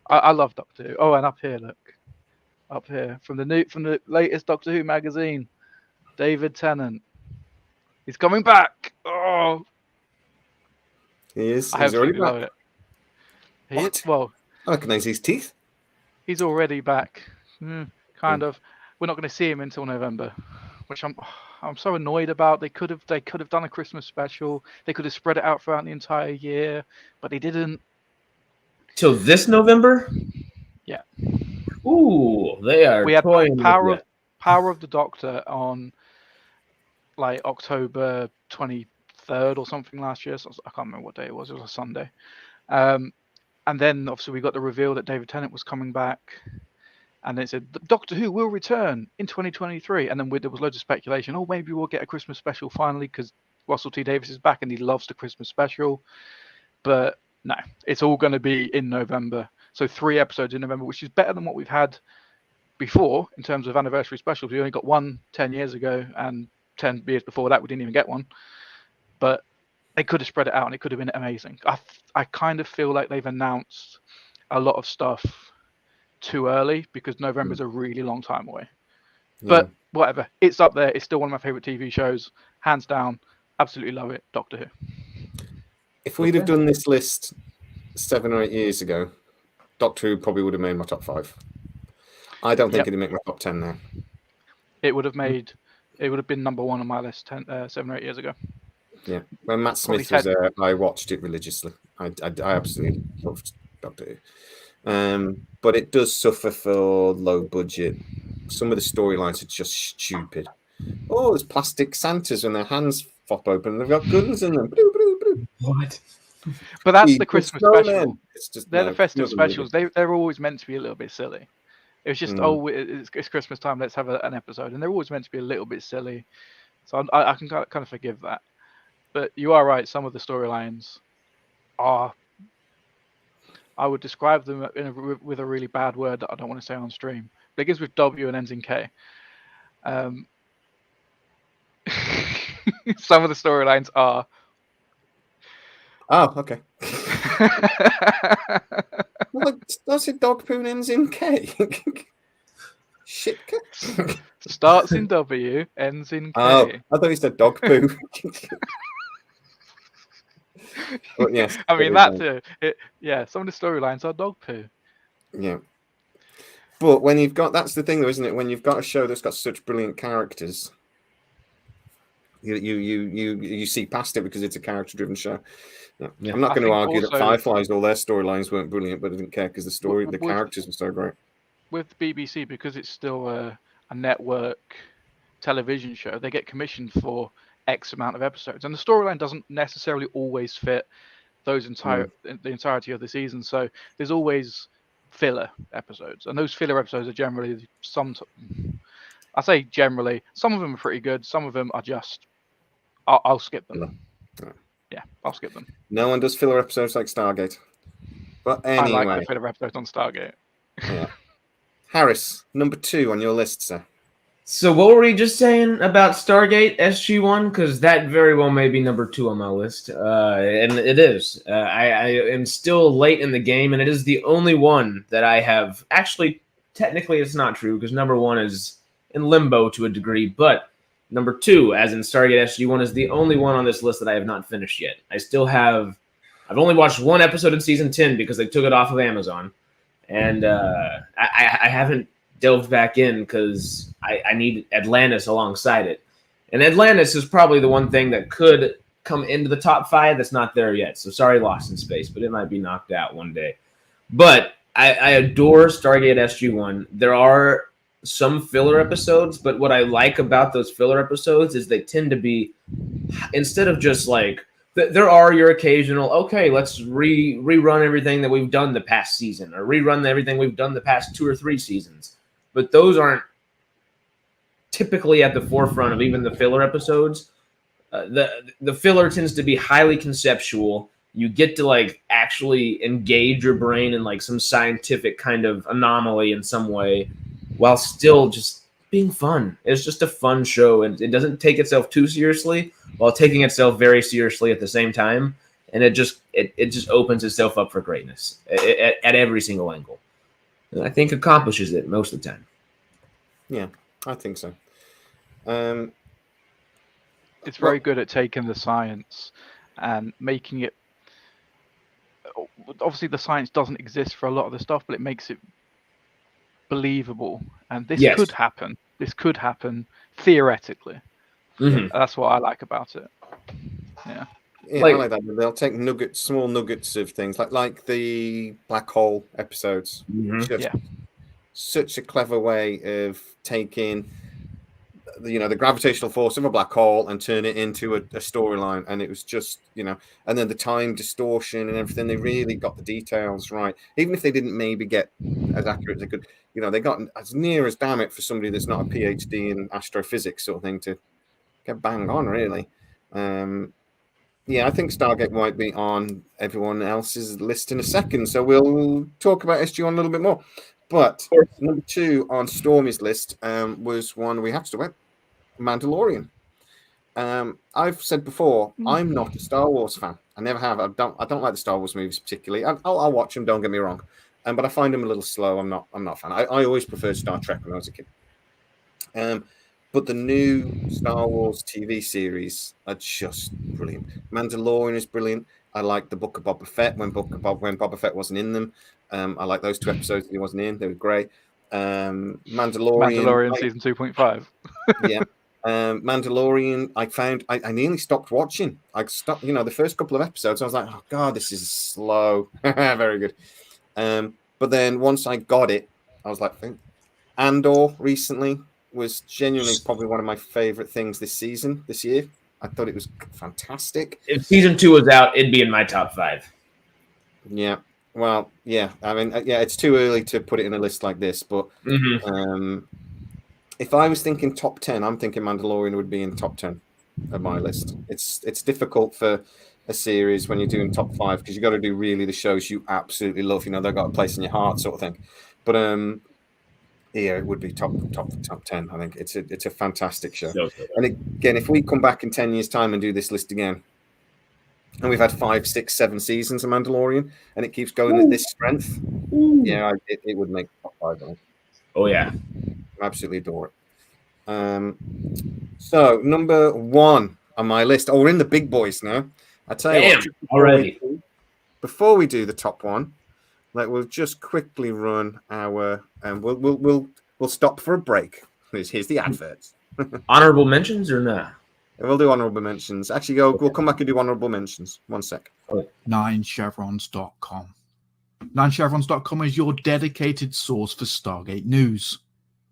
[SPEAKER 2] I love Doctor Who. Oh, and up here, look, up here from the latest Doctor Who magazine, David Tennant. He's coming back. Oh,
[SPEAKER 1] he is.
[SPEAKER 2] I absolutely love it. Well,
[SPEAKER 1] I recognise his teeth.
[SPEAKER 2] He's already back. Kind of. We're not going to see him until November, which I'm so annoyed about. They could have done a Christmas special. They could have spread it out throughout the entire year, but they didn't.
[SPEAKER 3] Till this November?
[SPEAKER 2] Yeah.
[SPEAKER 3] Ooh, they are.
[SPEAKER 2] We had Power of the Doctor on like October 23rd or something last year. So I can't remember what day it was. It was a Sunday. And then obviously we got the reveal that David Tennant was coming back. And then it said, Doctor Who will return in 2023. And then there was loads of speculation. Oh, maybe we'll get a Christmas special finally because Russell T Davies is back and he loves the Christmas special. But no, it's all going to be in November. So 3 episodes in November, which is better than what we've had before in terms of anniversary specials. We only got one 10 years ago, and 10 years before that, we didn't even get one. But they could have spread it out and it could have been amazing. I kind of feel like they've announced a lot of stuff too early because November is a really long time away. Yeah. But whatever, it's up there. It's still one of my favorite TV shows, hands down. Absolutely love it. Doctor Who.
[SPEAKER 1] If we'd have done this list 7 or 8 years ago, Doctor Who probably would have made my top 5. I don't think it'd make my top 10 now.
[SPEAKER 2] It would have been number 1 on my list 7 or 8 years ago.
[SPEAKER 1] Yeah, when Matt Smith was there, I watched it religiously. I absolutely loved Doctor Who. But it does suffer for low budget. Some of the storylines are just stupid. Oh, there's plastic Santas when their hands pop open. They've got guns in them.
[SPEAKER 3] What?
[SPEAKER 2] But that's the Christmas special. They're the festive specials.
[SPEAKER 1] Really.
[SPEAKER 2] They're always meant to be a little bit silly. It was just it's Christmas time. Let's have an episode, and they're always meant to be a little bit silly. So I can kind of forgive that. But you are right. Some of the storylines are. I would describe them with a really bad word that I don't want to say on stream. It begins with W and ends in K. Some of the storylines are.
[SPEAKER 1] Oh, okay. Well, does it dog poo ends in K? Shit.
[SPEAKER 2] Starts in W, ends in K.
[SPEAKER 1] Oh, I thought you said dog poo. But yes,
[SPEAKER 2] I mean that too. Some of the storylines are dog poo.
[SPEAKER 1] Yeah, but when you've got, that's the thing though, isn't it? When you've got a show that's got such brilliant characters, you see past it because it's a character-driven show. Yeah. I'm not going to argue that Fireflies, all their storylines weren't brilliant, but I didn't care because the characters were so great.
[SPEAKER 2] With the BBC, because it's still a network television show, they get commissioned for X amount of episodes, and the storyline doesn't necessarily always fit those the entirety of the season. So there's always filler episodes, and those filler episodes are generally I say generally, some of them are pretty good, some of them are just I'll skip them. Yeah, I'll skip them.
[SPEAKER 1] No one does filler episodes like Stargate. But anyway,
[SPEAKER 2] I like the filler episodes on Stargate.
[SPEAKER 1] Yeah. Harris, number 2 on your list, sir.
[SPEAKER 3] So what were we just saying about Stargate SG-1? Because that very well may be number 2 on my list, and it is. I am still late in the game, and it is the only one that I have. Actually, technically, it's not true because number 1 is in limbo to a degree, but number 2, as in Stargate SG-1, is the only one on this list that I have not finished yet. I still have. I've only watched one episode in season 10 because they took it off of Amazon, and I haven't delved back in because I need Atlantis alongside it. And Atlantis is probably the one thing that could come into the top 5 that's not there yet. So sorry, Lost in Space, but it might be knocked out one day. But I adore Stargate SG-1. There are some filler episodes, but what I like about those filler episodes is they tend to be, instead of just like, there are your occasional, okay, let's rerun everything that we've done the past season or rerun everything we've done the past 2 or 3 seasons. But those aren't typically at the forefront of even the filler episodes. The filler tends to be highly conceptual. You get to like actually engage your brain in like some scientific kind of anomaly in some way while still just being fun. It's just a fun show, and it doesn't take itself too seriously while taking itself very seriously at the same time. And it just opens itself up for greatness at every single angle. And I think accomplishes it most of the time.
[SPEAKER 1] Yeah, I think so.
[SPEAKER 2] It's very good at taking the science and making it. Obviously, the science doesn't exist for a lot of the stuff, but it makes it believable. And this could happen. This could happen theoretically.
[SPEAKER 3] Mm-hmm.
[SPEAKER 2] That's what I like about it. Yeah.
[SPEAKER 1] Yeah, I like that. They'll take small nuggets of things, like the black hole episodes.
[SPEAKER 3] Mm-hmm.
[SPEAKER 2] Yeah.
[SPEAKER 1] Such a clever way of taking, the gravitational force of a black hole and turn it into a storyline. And it was just, and then the time distortion and everything. They really got the details right, even if they didn't maybe get as accurate as they could. They got as near as damn it for somebody that's not a PhD in astrophysics sort of thing to get bang on, really. Yeah, I think Stargate might be on everyone else's list in a second, so we'll talk about SG-1 a little bit more. But number 2 on Stormy's list was one we have to talk about, Mandalorian. I've said before, I'm not a Star Wars fan. I never have. I don't like the Star Wars movies particularly. I'll watch them. Don't get me wrong, but I find them a little slow. I'm not a fan. I always preferred Star Trek when I was a kid. But the new Star Wars TV series are just brilliant. Mandalorian is brilliant. I like the Book of Boba Fett when Boba Fett wasn't in them. I like those 2 episodes that he wasn't in. They were great.
[SPEAKER 2] Mandalorian season 2.5.
[SPEAKER 1] Yeah. Mandalorian, I nearly stopped watching. I stopped, the first couple of episodes. I was like, oh God, this is slow. Very good. But then once I got it, I was like, Andor recently was genuinely probably one of my favorite things this year. I thought it was fantastic.
[SPEAKER 3] If season 2 was out, it'd be in my top 5.
[SPEAKER 1] Yeah. Well, yeah. I mean, it's too early to put it in a list like this, but if I was thinking top 10, I'm thinking Mandalorian would be in top 10 of my list. It's difficult for a series when you're doing top 5 because you got to do really the shows you absolutely love. They've got a place in your heart, sort of thing. But yeah, it would be top 10. I think it's a fantastic show. And again, if we come back in 10 years' time and do this list again, and we've had 5, 6, 7 seasons of Mandalorian, and it keeps going at this strength, yeah, it would make top 5. I think.
[SPEAKER 3] Oh yeah,
[SPEAKER 1] I absolutely adore it. So number 1 on my list. Oh, we're in the big boys now. I tell you what,
[SPEAKER 3] already.
[SPEAKER 1] Before we do the top 1. We'll just quickly run our, and we'll stop for a break. Here's the adverts.
[SPEAKER 3] Honorable mentions or not?
[SPEAKER 1] We'll do honorable mentions. Actually, we'll come back and do honorable mentions. 1 sec.
[SPEAKER 4] 9chevrons.com. 9chevrons.com is your dedicated source for Stargate news,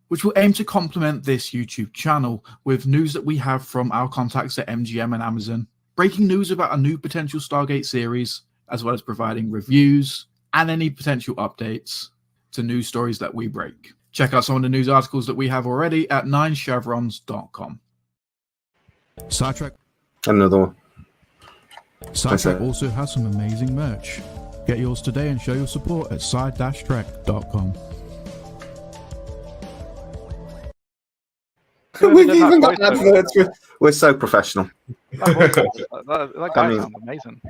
[SPEAKER 4] which will aim to complement this YouTube channel with news that we have from our contacts at MGM and Amazon, breaking news about a new potential Stargate series, as well as providing reviews and any potential updates to news stories that we break. Check out some of the news articles that we have already at 9chevrons.com. SciTrek.
[SPEAKER 1] Another one.
[SPEAKER 4] SciTrek also has some amazing merch. Get yours today and show your support at sci-trek.com.
[SPEAKER 1] We've even got adverts. We're so professional.
[SPEAKER 2] That guy sounds amazing.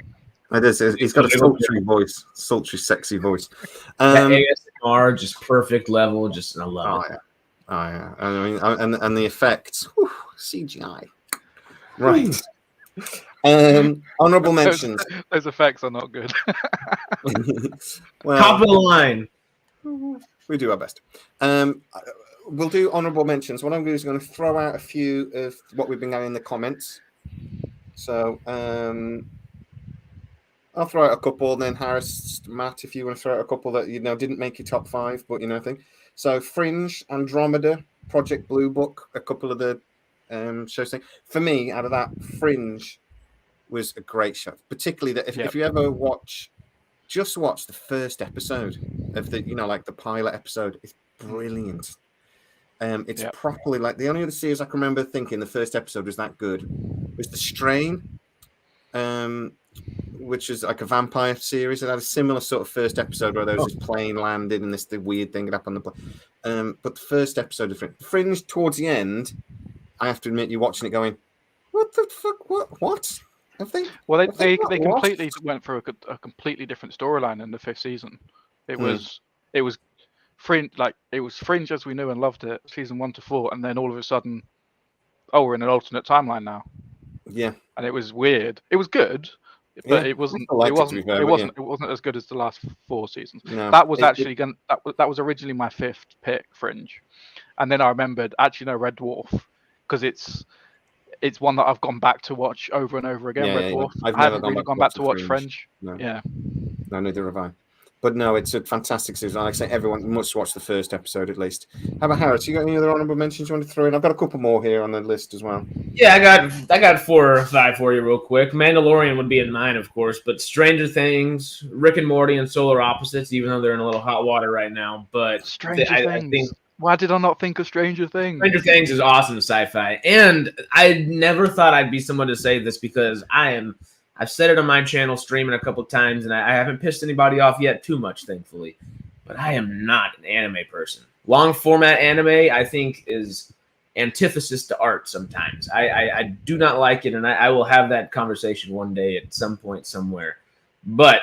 [SPEAKER 1] It is. He's got a sultry voice, sultry, sexy voice.
[SPEAKER 3] ASMR, just perfect level. Just I love it.
[SPEAKER 1] Yeah. Oh yeah. I mean, and the effects, CGI. Right. Honorable mentions.
[SPEAKER 2] Those effects are not good.
[SPEAKER 1] Well,
[SPEAKER 3] top of the line.
[SPEAKER 1] We do our best. We'll do honorable mentions. What I'm going to do is going to throw out a few of what we've been getting in the comments. So I'll throw out a couple, and then Harris, Matt, if you want to throw out a couple that didn't make your top 5, but I think. So Fringe, Andromeda, Project Blue Book, a couple of the shows. For me, out of that, Fringe was a great show. Particularly that if you ever just watch the first episode of the like the pilot episode. It's brilliant. It's properly like the only other series I can remember thinking the first episode was that good was The Strain, which is like a vampire series. It had a similar sort of first episode where there was this plane landed and the weird thing that happened on the plane. But the first episode of Fringe towards the end, I have to admit, you're watching it going, what the fuck? What?
[SPEAKER 2] Well, they completely went through a completely different storyline in the 5th season. It was Fringe, Fringe as we knew and loved it, season 1 to 4, and then all of a sudden, we're in an alternate timeline now.
[SPEAKER 1] Yeah,
[SPEAKER 2] and it was weird. It was good, but it wasn't. It wasn't as good as the last 4 seasons.
[SPEAKER 1] No,
[SPEAKER 2] that was that was originally my 5th pick, Fringe, and then I remembered Red Dwarf, because it's one that I've gone back to watch over and over again. Red Dwarf.
[SPEAKER 1] I've
[SPEAKER 2] I
[SPEAKER 1] never
[SPEAKER 2] haven't really gone back to watch Fringe.
[SPEAKER 1] No.
[SPEAKER 2] Yeah.
[SPEAKER 1] No, neither have I. But no, it's a fantastic season. Like I say, everyone must watch the first episode at least. How about Harris? You got any other honorable mentions you want to throw in? I've got a couple more here on the list as well.
[SPEAKER 3] Yeah, I got 4 or 5 for you real quick. Mandalorian would be in mine, of course, but Stranger Things, Rick and Morty, and Solar Opposites, even though they're in a little hot water right now. But
[SPEAKER 2] Stranger Things. Why did I not think of Stranger Things?
[SPEAKER 3] Stranger Things is awesome sci-fi. And I never thought I'd be someone to say this because I've said it on my channel streaming a couple times, and I haven't pissed anybody off yet too much, thankfully. But I am not an anime person. Long format anime, I think, is antithesis to art sometimes. I do not like it, and I will have that conversation one day at some point somewhere. But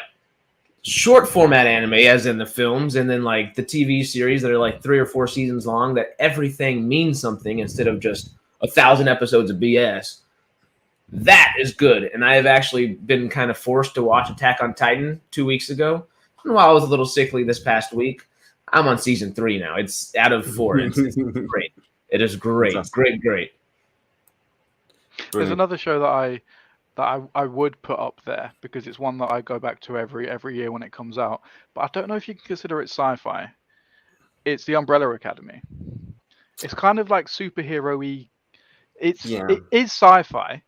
[SPEAKER 3] short format anime, as in the films, and then like the TV series that are like 3 or 4 seasons long, that everything means something instead of just 1,000 episodes of BS. That is good, and I have actually been kind of forced to watch Attack on Titan 2 weeks ago. And while I was a little sickly this past week, I'm on season 3 now. It's out of 4. It's great. It is great, great.
[SPEAKER 2] There's another show that I would put up there because it's one that I go back to every year when it comes out. But I don't know if you can consider it sci-fi. It's The Umbrella Academy. It's kind of like superhero-y. It is sci-fi.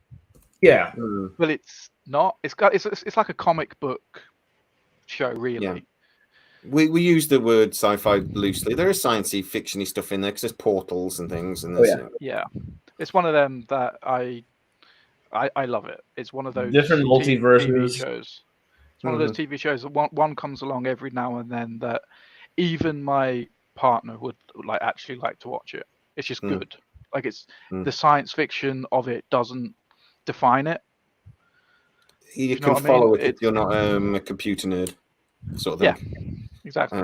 [SPEAKER 3] Yeah,
[SPEAKER 2] but it's not. It's like a comic book show, really.
[SPEAKER 1] Yeah. We use the word sci-fi loosely. There is sciencey, fictiony stuff in there because there's portals and things. And
[SPEAKER 2] yeah, it's one of them that I love it. It's one of those
[SPEAKER 3] different multiverse
[SPEAKER 2] TV shows. It's one of those TV shows that one comes along every now and then that even my partner would actually like to watch it. It's just good. Like it's the science fiction of it doesn't define it.
[SPEAKER 1] You can follow it if you're not a computer nerd, sort of thing.
[SPEAKER 2] Yeah, exactly.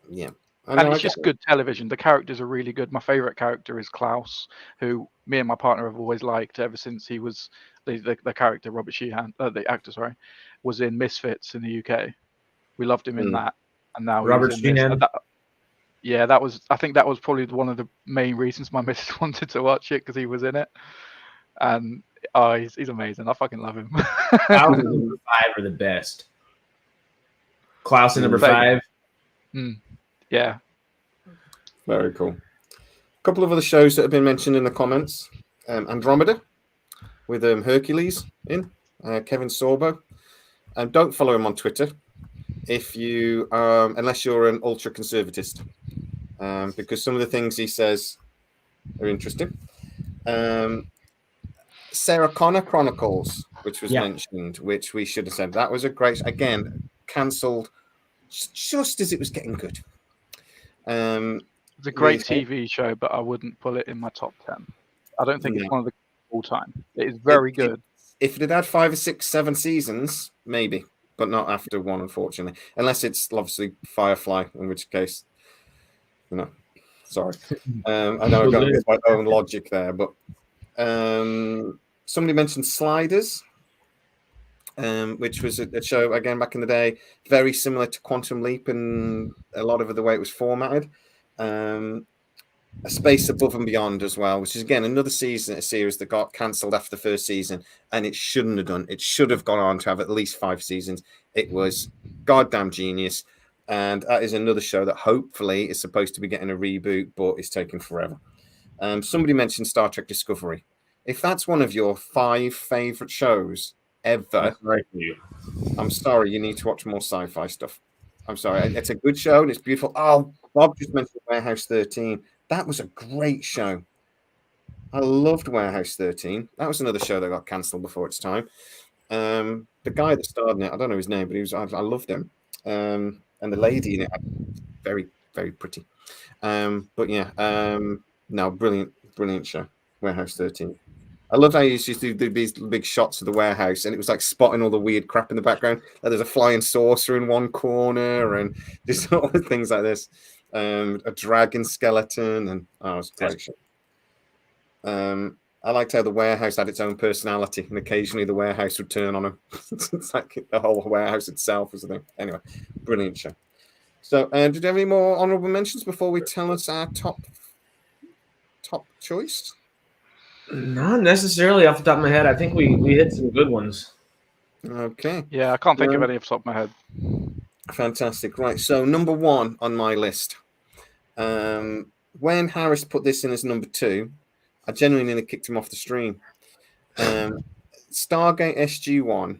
[SPEAKER 1] Yeah.
[SPEAKER 2] And it's just good television. The characters are really good. My favorite character is Klaus, who me and my partner have always liked ever since he was the character Robert Sheehan, the actor, was in Misfits in the UK. We loved him in that, and now
[SPEAKER 3] Robert Sheehan.
[SPEAKER 2] I think that was probably one of the main reasons my missus wanted to watch it because he was in it. And he's amazing. I fucking love him.
[SPEAKER 3] Klaus and number 5 are the best. Klaus and number 5.
[SPEAKER 2] Yeah.
[SPEAKER 1] Very cool. A couple of other shows that have been mentioned in the comments. Andromeda with Hercules in Kevin Sorbo. Don't follow him on Twitter if you unless you're an ultra conservatist, because some of the things he says are interesting. Sarah Connor Chronicles, which was mentioned, which we should have said. That was a great, again, cancelled just as it was getting good.
[SPEAKER 2] It's a great TV show, but I wouldn't put it in my top 10. I don't think it's one of the all time. It is very good.
[SPEAKER 1] If it had 5 or 6, 7 seasons, maybe, but not after one, unfortunately. Unless it's obviously Firefly, in which case, sorry. I know I'm going with my own logic there, but somebody mentioned Sliders, which was a show, again, back in the day, very similar to Quantum Leap and a lot of the way it was formatted. A Space Above and Beyond as well, which is, again, another series that got cancelled after the first season, and it shouldn't have done. It should have gone on to have at least 5 seasons. It was goddamn genius, and that is another show that hopefully is supposed to be getting a reboot, but it's taking forever. Somebody mentioned Star Trek Discovery. If that's one of your 5 favourite shows ever, I'm sorry, you need to watch more sci-fi stuff. I'm sorry. It's a good show, and it's beautiful. Oh, Bob just mentioned Warehouse 13. That was a great show. I loved Warehouse 13. That was another show that got cancelled before its time. The guy that starred in it, I don't know his name, but I loved him. And the lady in it, very, very pretty. But yeah, no, brilliant show. Warehouse 13. I loved how you used to do these big shots of the warehouse, and it was like spotting all the weird crap in the background. Like there's a flying saucer in one corner, and just all the things like this. A dragon skeleton, and it was a great show. I liked how the warehouse had its own personality, and occasionally the warehouse would turn on him. It's like the whole warehouse itself was a thing. Anyway, brilliant show. So, did you have any more honorable mentions before we tell us our top choice?
[SPEAKER 3] Not necessarily off the top of my head. I think we hit some good ones.
[SPEAKER 1] Okay.
[SPEAKER 2] Yeah, I can't think of any off the top of my head.
[SPEAKER 1] Fantastic. Right. So, number 1 on my list. When Harris put this in as number 2, I genuinely nearly kicked him off the stream. Stargate SG-1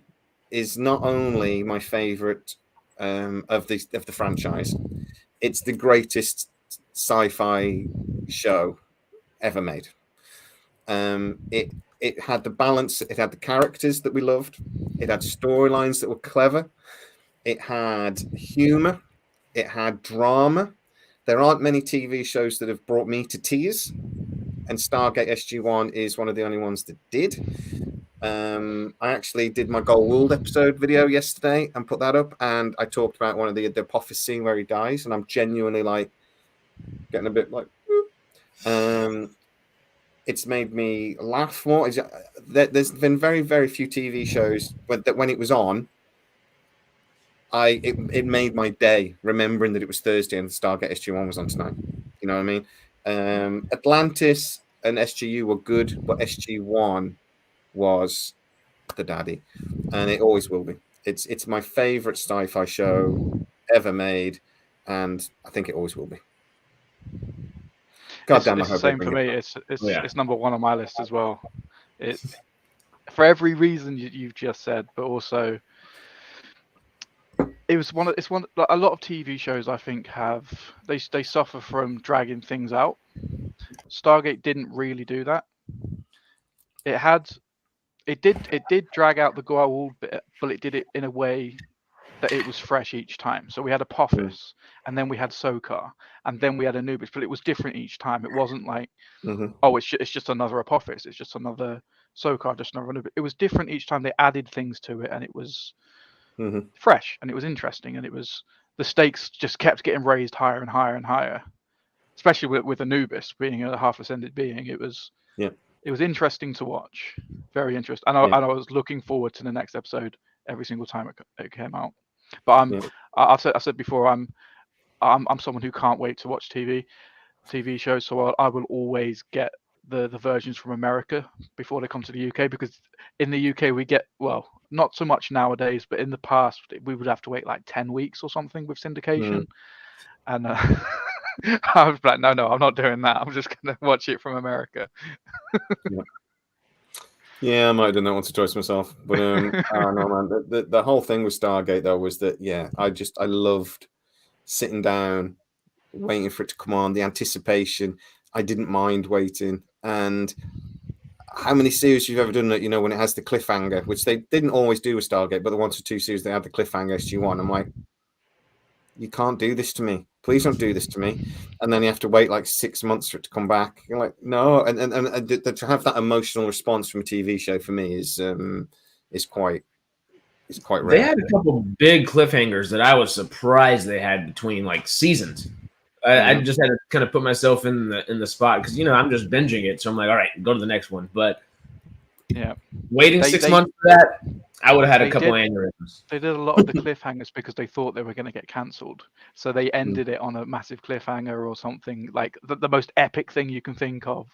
[SPEAKER 1] is not only my favorite of the franchise, it's the greatest sci-fi show ever made. It had the balance, it had the characters that we loved, it had storylines that were clever, it had humor, it had drama. There aren't many TV shows that have brought me to tears, and Stargate SG-1 is one of the only ones that did. I actually did my Gold episode video yesterday and put that up, and I talked about one of the Apophis scene where he dies, and I'm genuinely like getting a bit like it's made me laugh more. There's been very, very few TV shows that when it was on, it made my day remembering that it was Thursday and Stargate SG-1 was on tonight. You know what I mean? Atlantis and SGU were good, but SG-1 was the daddy, and it always will be. It's my favorite sci-fi show ever made, and I think it always will be. God damn,
[SPEAKER 2] it's the same for me. It's number 1 on my list as well. It for every reason you've just said, but also it's one like, a lot of TV shows I think they suffer from dragging things out. Stargate didn't really do that. It did drag out the Goa'uld bit, but it did it in a way that it was fresh each time. So we had Apophis, and then we had Sokar, and then we had Anubis, but it was different each time. It wasn't like, oh, it's just another Apophis, it's just another Sokar, just another Anubis. It was different each time. They added things to it, and it was fresh, and it was interesting, and it was the stakes just kept getting raised higher and higher and higher. Especially with Anubis being a half ascended being, it was interesting to watch, very interesting. And I was looking forward to the next episode every single time it came out. But I said before, I'm someone who can't wait to watch TV shows, so I will always get the versions from America before they come to the UK, because in the UK we get, well, not so much nowadays, but in the past we would have to wait like 10 weeks or something with syndication, and I was like, no, I'm not doing that. I'm just gonna watch it from America.
[SPEAKER 1] Yeah, I might have done that once or twice myself, but I don't know, man. The whole thing with Stargate though was that I loved sitting down, waiting for it to come on, the anticipation. I didn't mind waiting, and how many series you've ever done that, when it has the cliffhanger, which they didn't always do with Stargate, but the 1 or 2 series they had the cliffhanger SG-1. I'm like, you can't do this to me. Please don't do this to me. And then you have to wait like 6 months for it to come back. You're like, no. And to have that emotional response from a TV show for me is quite rare.
[SPEAKER 3] They had a couple big cliffhangers that I was surprised they had between like seasons. I just had to kind of put myself in the spot because I'm just binging it, so I'm like, all right, go to the next one. But waiting 6 months for that, I would have had a couple aneurysms.
[SPEAKER 2] They did a lot of the cliffhangers because they thought they were going to get cancelled, so they ended it on a massive cliffhanger or something like the most epic thing you can think of,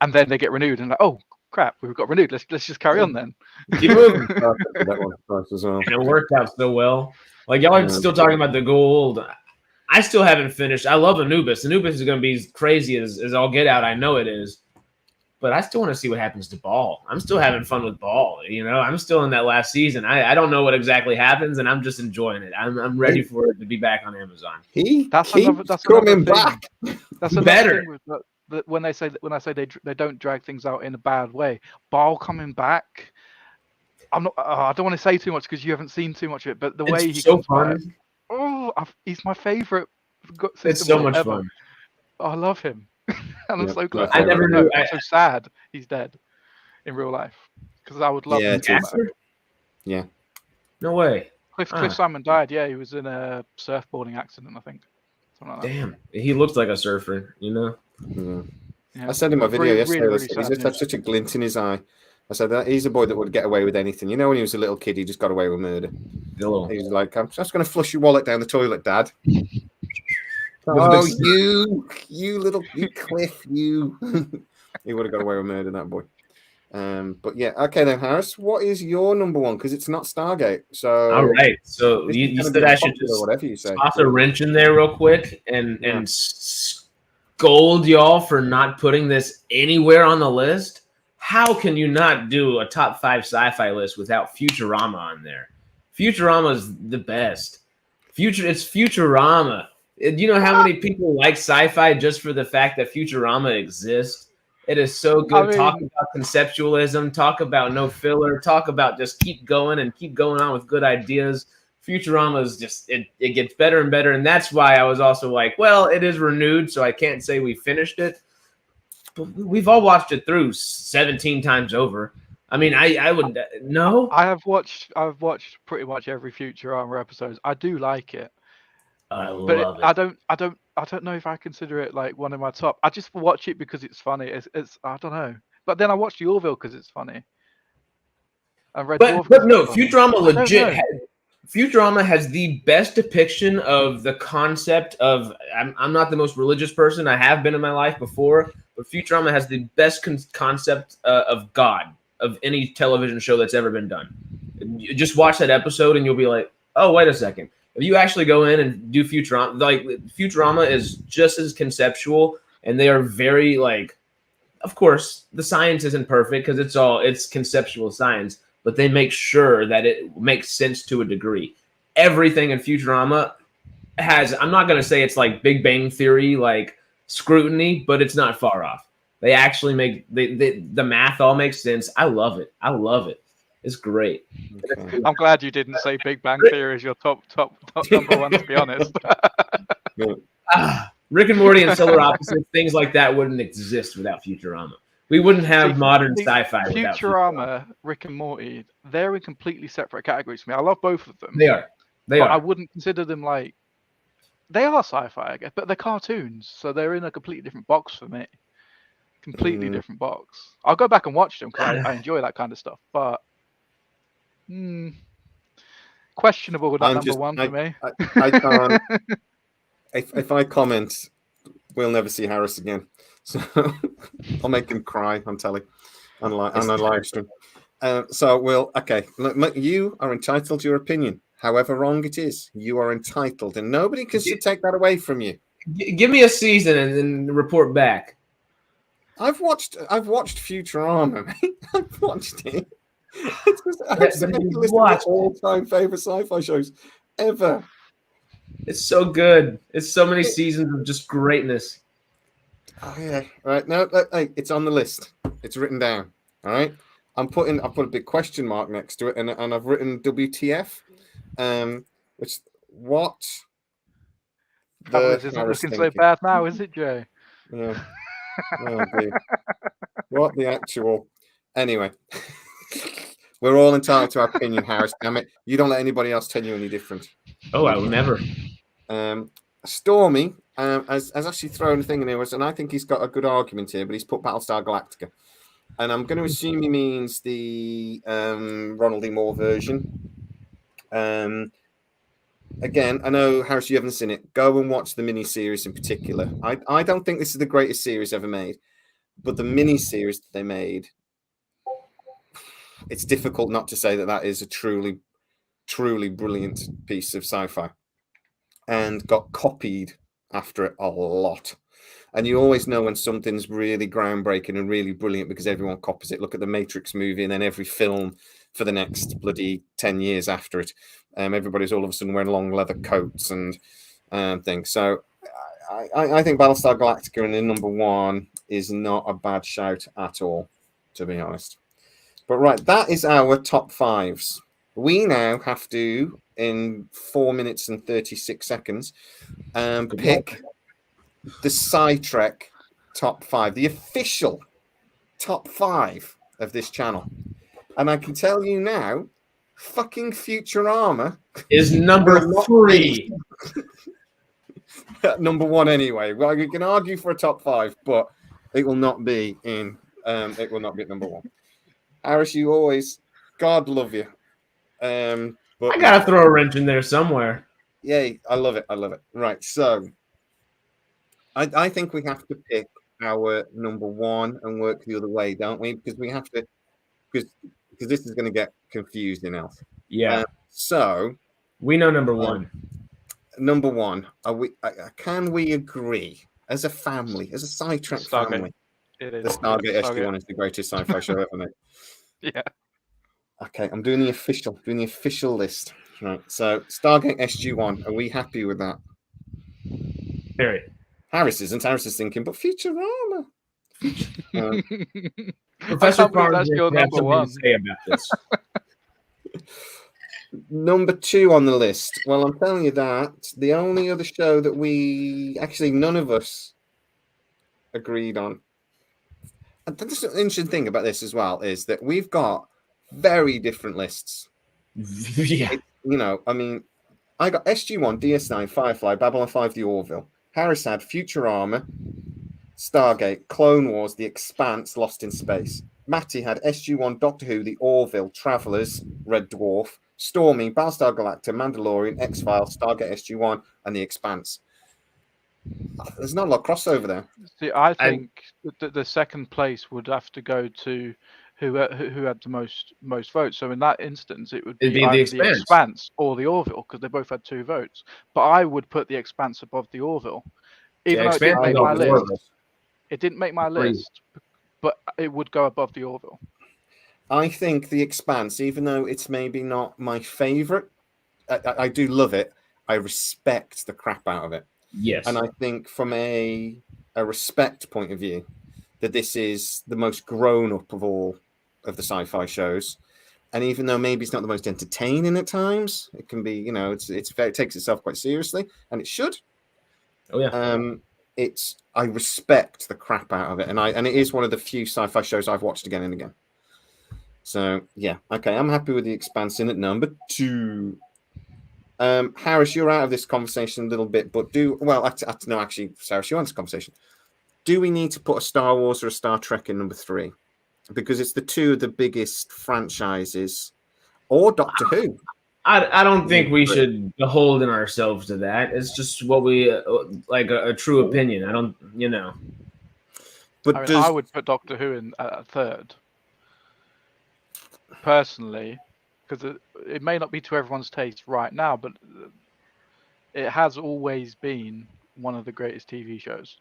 [SPEAKER 2] and then they get renewed and like, oh crap, we've got renewed. Let's just carry on then.
[SPEAKER 3] Keep moving.
[SPEAKER 1] That one as well.
[SPEAKER 3] And it worked out so well. Like y'all are still talking about the gold. I still haven't finished. I love Anubis. Anubis is going to be as crazy as all get out. I know it is. But I still want to see what happens to Ball. I'm still having fun with Ball. I'm still in that last season. I don't know what exactly happens, and I'm just enjoying it. I'm ready for it to be back on Amazon.
[SPEAKER 2] That's
[SPEAKER 1] coming back.
[SPEAKER 2] That's better. When I say they don't drag things out in a bad way, Ball coming back. I'm not. I don't want to say too much because you haven't seen too much of it. But the way he comes back, he's my favorite.
[SPEAKER 3] It's so much fun.
[SPEAKER 2] I love him, and I'm so glad.
[SPEAKER 3] I never knew.
[SPEAKER 2] I'm so sad he's dead in real life because I would love him to come back.
[SPEAKER 1] Yeah.
[SPEAKER 3] No way.
[SPEAKER 2] Cliff Simon died. Yeah, he was in a surfboarding accident, I think. Like
[SPEAKER 3] damn, he looks like a surfer.
[SPEAKER 1] Yeah. I said in my video yesterday, he just had such a glint in his eye. I said that he's a boy that would get away with anything. When he was a little kid, he just got away with murder. He was like, I'm just going to flush your wallet down the toilet, Dad. Oh, you Cliff, you. He would have got away with murder, that boy. But yeah, okay then, Harris. What is your number one? Because it's not Stargate. So
[SPEAKER 3] all right. So you said I should just
[SPEAKER 1] whatever you say.
[SPEAKER 3] Toss a wrench in there real quick and scold y'all for not putting this anywhere on the list. How can you not do a top 5 sci-fi list without Futurama on there? Futurama is the best. It's Futurama. Do you know how many people like sci-fi just for the fact that Futurama exists? It is so good. Talk about conceptualism. Talk about no filler. Talk about just keep going on with good ideas. Futurama is just it gets better and better, and that's why I was also like, well, it is renewed, so I can't say we finished it. But we've all watched it through 17 times over. I mean, I would no.
[SPEAKER 2] I've watched pretty much every Futurama episode. I do like it.
[SPEAKER 3] I love it.
[SPEAKER 2] I don't know if I consider it like one of my top. I just watch it because it's funny. It's I don't know. But then I watched the Orville because it's funny. And Red Dwarf.
[SPEAKER 3] But no, Futurama legit. Futurama has the best depiction of the concept of. I'm not the most religious person. I have been in my life before, but Futurama has the best concept of God of any television show that's ever been done. You just watch that episode and you'll be like, oh, wait a second. If you actually go in and do Futurama, like Futurama is just as conceptual, and they are very like, of course, the science isn't perfect because it's conceptual science, but they make sure that it makes sense to a degree. Everything in Futurama has, I'm not going to say it's like Big Bang Theory, like scrutiny, but it's not far off. They actually make the math all makes sense. I love it. It's great.
[SPEAKER 2] Okay. I'm glad you didn't say Big Bang Theory as your top number one, to be honest.
[SPEAKER 3] Rick and Morty and Solar Opposites, things like that wouldn't exist without Futurama. We wouldn't have modern sci-fi without
[SPEAKER 2] Futurama. Rick and Morty, they're in completely separate categories to me. I love both of them.
[SPEAKER 3] They are.
[SPEAKER 2] I wouldn't consider them like... They are sci-fi, I guess, but they're cartoons, so they're in a completely different box for me. Completely different box. I'll go back and watch them because I enjoy that kind of stuff, but... questionable with that number one for me.
[SPEAKER 1] I can't. If I comment, we'll never see Harris again. So I'll make him cry on telly, on a live stream. Okay. You are entitled to your opinion, however wrong it is. You are entitled, and nobody can take that away from you.
[SPEAKER 3] Give me a season and then report back.
[SPEAKER 1] I've watched Futurama. Mate. I've watched it. It's all-time favorite sci-fi shows ever.
[SPEAKER 3] It's so good. It's so many seasons of just greatness.
[SPEAKER 1] Oh yeah, right now it's on the list. It's written down. All right, I put a big question mark next to it, and I've written WTF, which what
[SPEAKER 2] This isn't looking so bad now, is it, Joe?
[SPEAKER 1] Yeah. Oh, dude. What the actual... Anyway. We're all entitled to our opinion, Harris. Damn it. You don't let anybody else tell you any different.
[SPEAKER 3] Oh, I will never.
[SPEAKER 1] Stormy has actually thrown a thing in here, and I think he's got a good argument here, but he's put Battlestar Galactica. And I'm going to assume he means the Ronald E. Moore version. Again, I know, Harris, you haven't seen it. Go and watch the miniseries in particular. I don't think this is the greatest series ever made, but the miniseries that they made, it's difficult not to say that that is a truly, truly brilliant piece of sci-fi, and got copied after it a lot. And you always know when something's really groundbreaking and really brilliant because everyone copies it. Look at the Matrix movie and then every film for the next bloody 10 years after it. Everybody's all of a sudden wearing long leather coats and things. So I think Battlestar Galactica in the number one is not a bad shout at all, to be honest. But right, that is our top fives. We now have to, in 4 minutes and 36 seconds, pick the SciTrek top five, the official top five of this channel. And I can tell you now, fucking Futurama
[SPEAKER 3] is number 3.
[SPEAKER 1] Number one anyway. Well, you can argue for a top five, but it will not be in. It will not be at number one. Harris, you always, God love you. But
[SPEAKER 3] I gotta throw a wrench in there somewhere.
[SPEAKER 1] Yay, I love it. I love it. Right, so I think we have to pick our number one and work the other way, don't we? Because we have to, because this is going to get confusing else.
[SPEAKER 3] Yeah.
[SPEAKER 1] So
[SPEAKER 3] we know number one.
[SPEAKER 1] Number one, can we agree as a family, as a SciTrek family?
[SPEAKER 2] It is.
[SPEAKER 1] The Stargate SG-1 is the greatest sci-fi show ever made.
[SPEAKER 2] Yeah.
[SPEAKER 1] Okay, I'm doing the official list. Right. So Stargate SG-1, are we happy with that?
[SPEAKER 3] Very.
[SPEAKER 1] Harris isn't. Harris is thinking, but Futurama.
[SPEAKER 3] Professor
[SPEAKER 2] Parr has something to
[SPEAKER 3] say about this.
[SPEAKER 1] Number two on the list. Well, I'm telling you that the only other show that none of us agreed on. And that's an interesting thing about this as well, is that we've got very different lists.
[SPEAKER 3] Yeah.
[SPEAKER 1] I mean, I got SG-1, DS9, Firefly, Babylon 5, The Orville. Harris had Futurama, Stargate, Clone Wars, The Expanse, Lost in Space. Matty had SG-1, Doctor Who, The Orville, Travelers, Red Dwarf. Stormy, Battlestar Galactica, Mandalorian, X-Files, Stargate SG-1, and The Expanse. There's not a lot of crossover there.
[SPEAKER 2] See, I think the second place would have to go to who had the most votes. So in that instance, it would be either the Expanse or the Orville, because they both had 2 votes. But I would put the Expanse above the Orville, even though it didn't make my list. It didn't make my list, but it would go above the Orville.
[SPEAKER 1] I think the Expanse, even though it's maybe not my favorite, I do love it. I respect the crap out of it.
[SPEAKER 3] Yes.
[SPEAKER 1] And I think from a respect point of view, that this is the most grown up of all of the sci-fi shows. And even though maybe it's not the most entertaining at times, it can be, it takes itself quite seriously, and it should.
[SPEAKER 3] Oh yeah.
[SPEAKER 1] I respect the crap out of it, and it is one of the few sci-fi shows I've watched again and again. So yeah, okay, I'm happy with The Expanse in at number 2. Harris, you're out of this conversation a little bit, but actually, Sarah, you're on this conversation. Do we need to put a Star Wars or a Star Trek in number 3? Because it's the 2 of the biggest franchises, or Doctor Who.
[SPEAKER 3] I don't think we should beholden ourselves to that. It's just what we like a true opinion. I don't,
[SPEAKER 1] But
[SPEAKER 2] I would put Doctor Who in at 3rd. Personally, because it may not be to everyone's taste right now, but it has always been one of the greatest TV shows.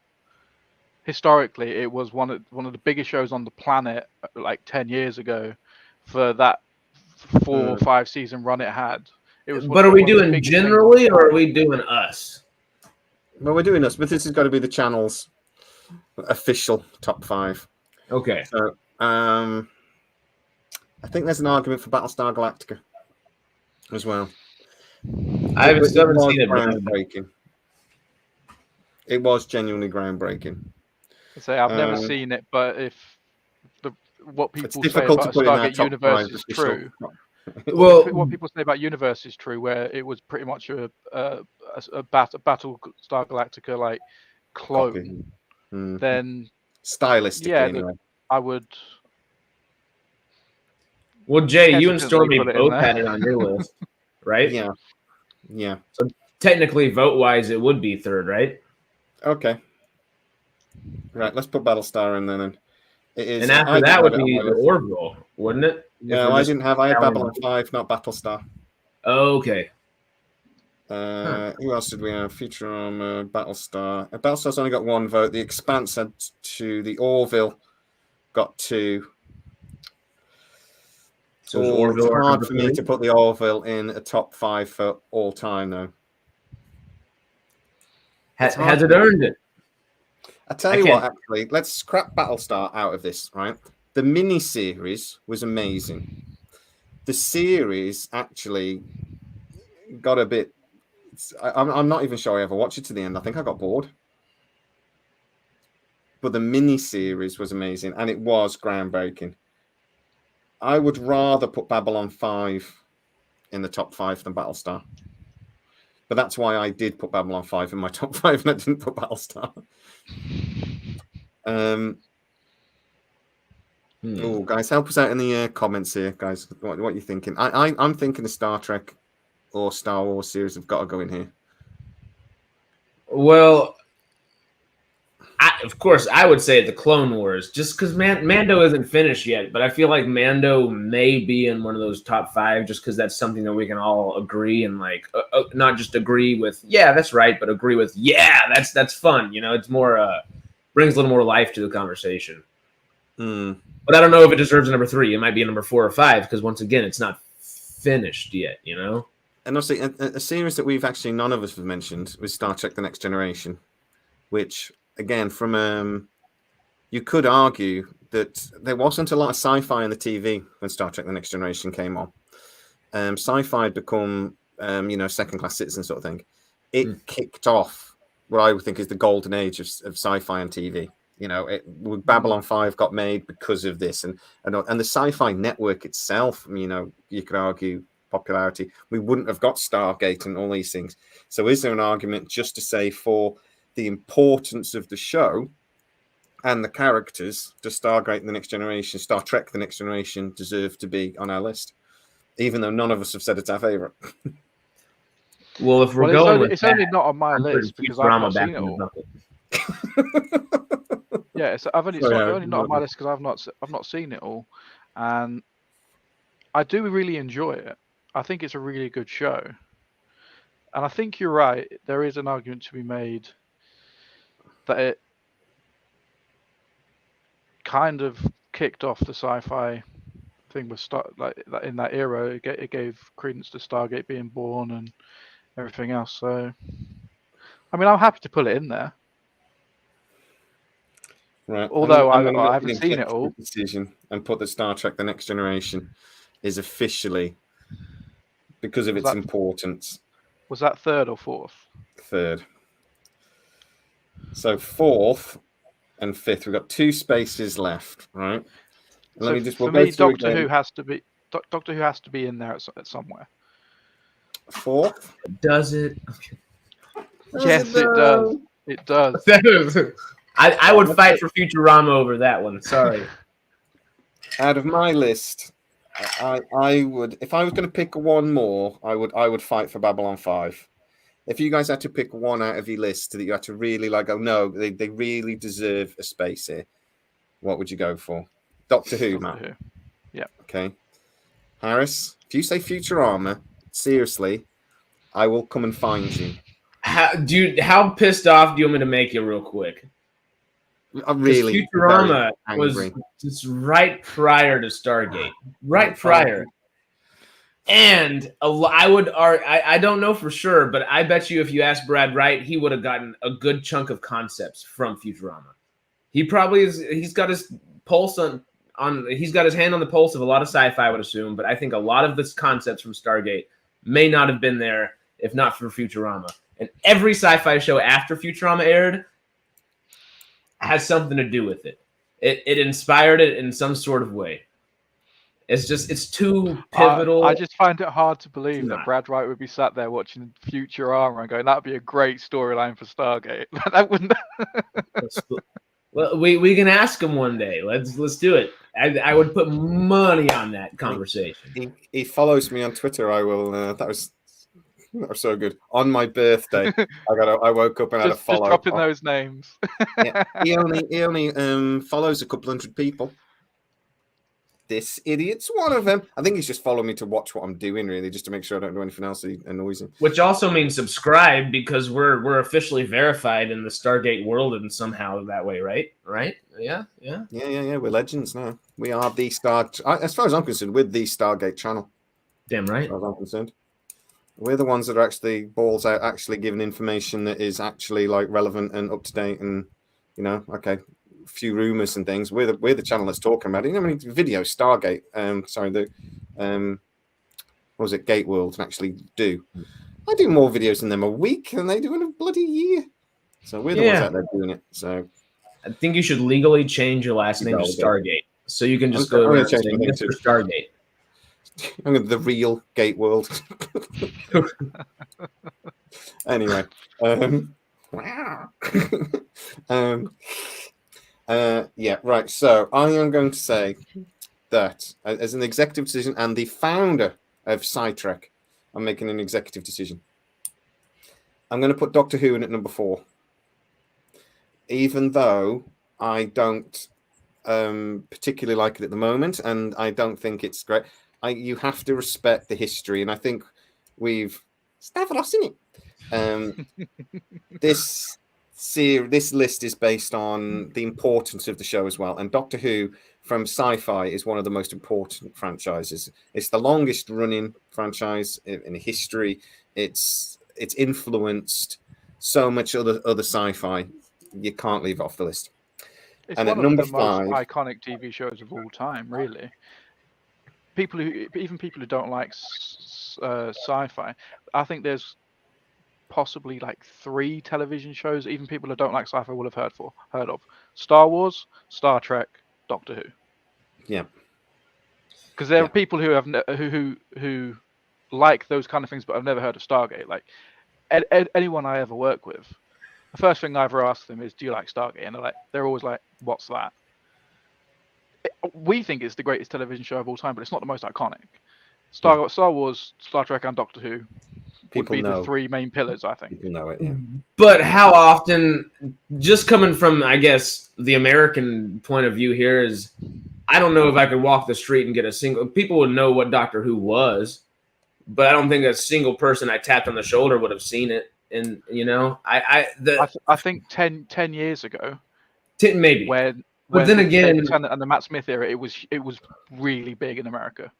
[SPEAKER 2] Historically, it was one of the biggest shows on the planet, like 10 years ago, for that 4 or 5 season run it had. It was.
[SPEAKER 3] But are we doing generally, or are we doing us?
[SPEAKER 1] Well, we're doing us, but this has got to be the channel's official top 5.
[SPEAKER 3] Okay.
[SPEAKER 1] So, I think there's an argument for Battlestar Galactica as well.
[SPEAKER 3] I haven't seen it.
[SPEAKER 1] Groundbreaking. It was genuinely groundbreaking.
[SPEAKER 2] I say I've never seen it, but if what people say
[SPEAKER 1] difficult
[SPEAKER 2] about
[SPEAKER 1] to put in our
[SPEAKER 2] Stargate
[SPEAKER 1] top
[SPEAKER 2] universe
[SPEAKER 1] five
[SPEAKER 2] is
[SPEAKER 1] official-
[SPEAKER 2] true.
[SPEAKER 3] Well,
[SPEAKER 2] What people say about universe is true, where it was pretty much a Battlestar Galactica like clone.
[SPEAKER 1] Mhm.
[SPEAKER 2] Then
[SPEAKER 1] stylistically,
[SPEAKER 2] yeah,
[SPEAKER 1] anyway.
[SPEAKER 2] I would.
[SPEAKER 3] Well, Jay, you and
[SPEAKER 2] hesitantly
[SPEAKER 3] Stormy
[SPEAKER 2] put it in
[SPEAKER 3] both
[SPEAKER 2] there.
[SPEAKER 3] had it on your list, right?
[SPEAKER 1] Yeah.
[SPEAKER 3] So technically, vote-wise, it would be third, right?
[SPEAKER 1] Okay. Right, let's put Battlestar in then. It is,
[SPEAKER 3] And after that would be the Orville, wouldn't it?
[SPEAKER 1] Well, I had Babylon 5, not Battlestar.
[SPEAKER 3] Okay.
[SPEAKER 1] Who else did we have? Futurama, Battlestar. Battlestar's only got one vote. The Expanse had 2. The Orville got 2.
[SPEAKER 3] So is Orville
[SPEAKER 1] it's hard
[SPEAKER 3] number
[SPEAKER 1] for me
[SPEAKER 3] 3?
[SPEAKER 1] to put the Orville in a top 5 for all time, though.
[SPEAKER 3] Has it earned it?
[SPEAKER 1] I tell you what, actually, let's scrap Battlestar out of this, right? The mini-series was amazing. The series actually got a bit... I'm not even sure I ever watched it to the end. I think I got bored. But the mini-series was amazing, and it was groundbreaking. I would rather put Babylon 5 in the top 5 than Battlestar. But that's why I did put Babylon 5 in my top 5 and I didn't put Battlestar. Oh, guys, help us out in the comments here, guys. What are you thinking? I'm thinking the Star Trek or Star Wars series have got to go in here.
[SPEAKER 3] Well, of course, I would say the Clone Wars, just because Mando isn't finished yet, but I feel like Mando may be in one of those top 5 just because that's something that we can all agree and like, not just agree with, yeah, that's right, but agree with, yeah, that's fun. You know, it's more, brings a little more life to the conversation. But I don't know if it deserves a number 3. It might be a number 4 or 5 because once again, it's not finished yet, you know?
[SPEAKER 1] And also, a series that we've actually none of us have mentioned was Star Trek: The Next Generation, which, again, from you could argue that there wasn't a lot of sci-fi in the TV when Star Trek: The Next Generation came on. Sci-fi had become, second-class citizen sort of thing. It kicked off what I would think is the golden age of sci-fi and TV. You know, Babylon 5 got made because of this, and the Sci-Fi Network itself. You know, you could argue popularity. We wouldn't have got Stargate and all these things. So, is there an argument just to say for the importance of the show and the characters, does Stargate: The Next Generation, Star Trek: The Next Generation deserve to be on our list, even though none of us have said it's our favorite?
[SPEAKER 3] Well, if we're going,
[SPEAKER 2] it's only not on my list because I've not seen it all. Yeah, it's only not on my list because I've not seen it all, and I do really enjoy it. I think it's a really good show, and I think you're right. There is an argument to be made that it kind of kicked off the sci-fi thing with in that era. It gave credence to Stargate being born and everything else. So, I mean, I'm happy to put it in there.
[SPEAKER 1] Right.
[SPEAKER 2] Although I haven't seen it all.
[SPEAKER 1] Decision and put the Star Trek: The Next Generation is officially, because of its importance.
[SPEAKER 2] Was that 3rd or 4th?
[SPEAKER 1] 3rd. So 4th and 5th, we've got 2 spaces left, right?
[SPEAKER 2] Let me just. For me, Doctor Who has to be in there at somewhere.
[SPEAKER 1] 4th?
[SPEAKER 3] Does it?
[SPEAKER 2] Yes, it does. It does.
[SPEAKER 3] I would fight for Futurama over that one. Sorry.
[SPEAKER 1] Out of my list, I would, if I was going to pick one more, I would fight for Babylon 5. If you guys had to pick one out of your list that you had to really go, no, they really deserve a space here, what would you go for? Doctor Who, Matt?
[SPEAKER 2] Yeah.
[SPEAKER 1] Okay. Harris, if you say Futurama, seriously, I will come and find you.
[SPEAKER 3] How pissed off do you want me to make you real quick?
[SPEAKER 1] I'm really
[SPEAKER 3] Futurama was just right prior to Stargate, right prior, and I don't know for sure, but I bet you if you asked Brad Wright, he would have gotten a good chunk of concepts from Futurama. He probably is. He's got his pulse on. He's got his hand on the pulse of a lot of sci-fi, I would assume, but I think a lot of this concepts from Stargate may not have been there if not for Futurama. And every sci-fi show after Futurama aired has something to do with it. It inspired it in some sort of way. It's too pivotal.
[SPEAKER 2] I just find it hard to believe that Brad Wright would be sat there watching Futurama and going, "That'd be a great storyline for Stargate." That wouldn't.
[SPEAKER 3] Well, we can ask him one day. Let's do it. I would put money on that conversation.
[SPEAKER 1] He follows me on Twitter. I will. That was so good. On my birthday, I woke up and had a follow.
[SPEAKER 2] Just dropping those names.
[SPEAKER 1] Yeah, he only follows a couple hundred people. This idiot's one of them. I think he's just following me to watch what I'm doing, really, just to make sure I don't do anything else that annoys him.
[SPEAKER 3] Which also means subscribe, because we're officially verified in the Stargate world and somehow that way, right? Right? Yeah.
[SPEAKER 1] We're legends now. We are the as far as I'm concerned, we're the Stargate channel.
[SPEAKER 3] Damn right.
[SPEAKER 1] As far as I'm concerned, we're the ones that are actually balls out, actually giving information that is actually like relevant and up to date, and okay. Few rumors and things. We're the channel that's talking about it. How many videos Stargate, what was it, Gate World actually do? I do more videos than them a week than they do in a bloody year. So we're the ones out there doing it. So
[SPEAKER 3] I think you should legally change your last name to Stargate, so you can just go around saying Mr. Stargate.
[SPEAKER 1] I'm going to the real Gate World. Anyway, yeah, right. So I am going to say that as an executive decision and the founder of SciTrek, I'm making an executive decision. I'm going to put Doctor Who in at number 4. Even though I don't particularly like it at the moment, and I don't think it's great. You have to respect the history, and I think we've Stavros in it. This list is based on the importance of the show as well, and Doctor Who from sci-fi is one of the most important franchises. It's the longest running franchise in history. It's influenced so much other sci-fi. You can't leave it off the list.
[SPEAKER 2] It's
[SPEAKER 1] and
[SPEAKER 2] one
[SPEAKER 1] at
[SPEAKER 2] of
[SPEAKER 1] number
[SPEAKER 2] the
[SPEAKER 1] 5,
[SPEAKER 2] most iconic TV shows of all time, really. People who don't like sci-fi, I think there's possibly like 3 television shows even people who don't like sci-fi will have heard of: Star Wars, Star Trek, Doctor Who.
[SPEAKER 1] Yeah,
[SPEAKER 2] because there are people who have who like those kind of things but have never heard of Stargate. Like anyone I ever work with, the first thing I ever ask them is, "Do you like Stargate?" And they're always like, "What's that?" We think it's the greatest television show of all time, but it's not the most iconic. Star Wars, Star Trek, and Doctor Who would be the 3 main pillars, I think.
[SPEAKER 1] People know it, yeah.
[SPEAKER 3] But how often, just coming from, I guess, the American point of view here, is I don't know if I could walk the street and get a single... People would know what Doctor Who was, but I don't think a single person I tapped on the shoulder would have seen it. And, I
[SPEAKER 2] think 10 years ago...
[SPEAKER 3] Maybe.
[SPEAKER 2] But
[SPEAKER 3] then again...
[SPEAKER 2] And the Matt Smith era, it was really big in America.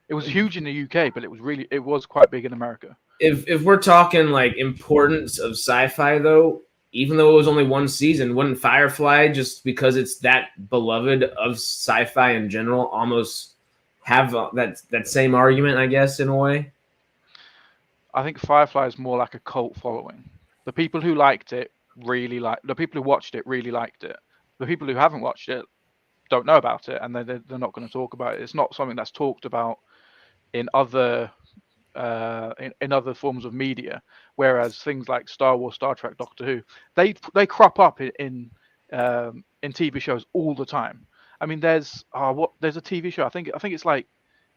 [SPEAKER 2] It was huge in the UK, but it was quite big in America.
[SPEAKER 3] If we're talking like importance of sci-fi, though, even though it was only 1 season, wouldn't Firefly, just because it's that beloved of sci-fi in general, almost have that same argument, I guess, in a way?
[SPEAKER 2] I think Firefly is more like a cult following. The people who liked it the people who watched it really liked it. The people who haven't watched it don't know about it, and they're not going to talk about it. It's not something that's talked about in other in other forms of media, whereas things like Star Wars, Star Trek, Doctor Who, they crop up in TV shows all the time. I mean, there's a TV show. I think it's like,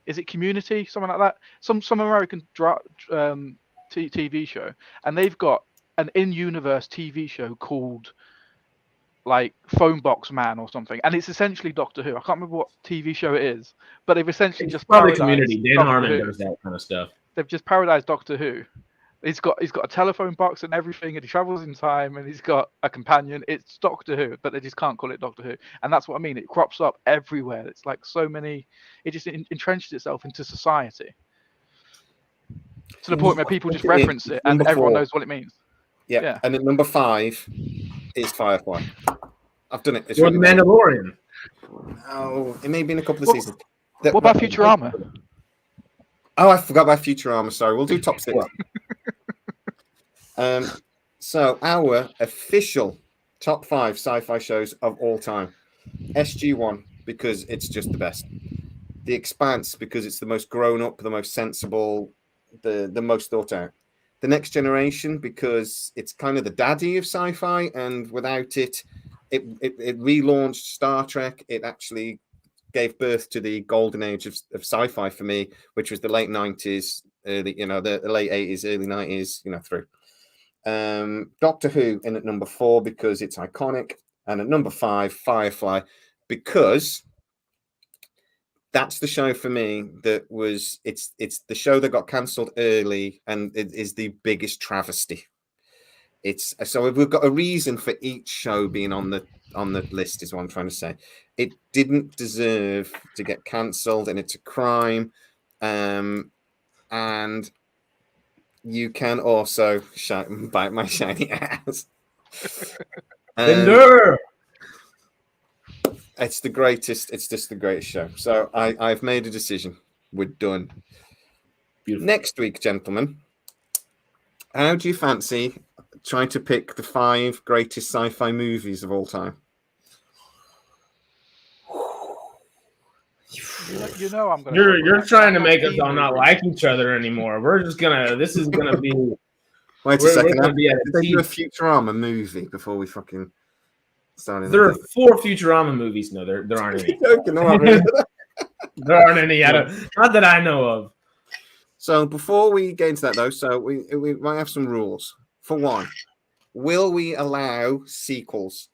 [SPEAKER 2] is it Community, something like that? Some American TV show, and they've got an in-universe TV show called like Phone Box Man or something, and it's essentially Doctor Who. I can't remember what TV show it is, but they've essentially just
[SPEAKER 3] probably Community. Dan Harmon does that kind of stuff.
[SPEAKER 2] They've just parodized Doctor Who. He's got a telephone box and everything, and he travels in time, and he's got a companion. It's Doctor Who, but they just can't call it Doctor Who, and that's what I mean. It crops up everywhere. It's like so many. It just entrenches itself into society to the point where people just reference it, and everyone knows what it means.
[SPEAKER 1] Yeah. And at number 5 is Firefly. I've done it. It's
[SPEAKER 3] The Mandalorian.
[SPEAKER 1] Oh, it may be in a couple of seasons.
[SPEAKER 2] What about Futurama?
[SPEAKER 1] Oh, I forgot about Futurama. Sorry, we'll do top 6. So our official top 5 sci-fi shows of all time. SG-1 because it's just the best. The Expanse because it's the most grown up, the most sensible, the most thought out. The Next Generation because it's kind of the daddy of sci-fi, and without it, it relaunched Star Trek. It actually gave birth to the golden age of sci-fi for me, which was the late 90s, the late 80s, early 90s, through. Doctor Who in at number 4 because it's iconic, and at number 5, Firefly, because that's the show for me that was it's the show that got cancelled early, and it is the biggest travesty. It's so we've got a reason for each show being on the list, is what I'm trying to say. It didn't deserve to get cancelled, and it's a crime. And you can also bite my shiny ass. It's the greatest. It's just the greatest show. So I've made a decision. We're done. Beautiful. Next week, gentlemen, how do you fancy trying to pick the 5 greatest sci-fi movies of all time?
[SPEAKER 2] I'm gonna.
[SPEAKER 3] You're trying to make us all not like each other anymore. We're just gonna. This is gonna be.
[SPEAKER 1] Wait a second. Did they do a Futurama movie before we fucking started?
[SPEAKER 3] There are 4 Futurama movies. No, there aren't any. There aren't any. Not that I know of.
[SPEAKER 1] So before we get into that, though, so we might have some rules. For one, will we allow sequels?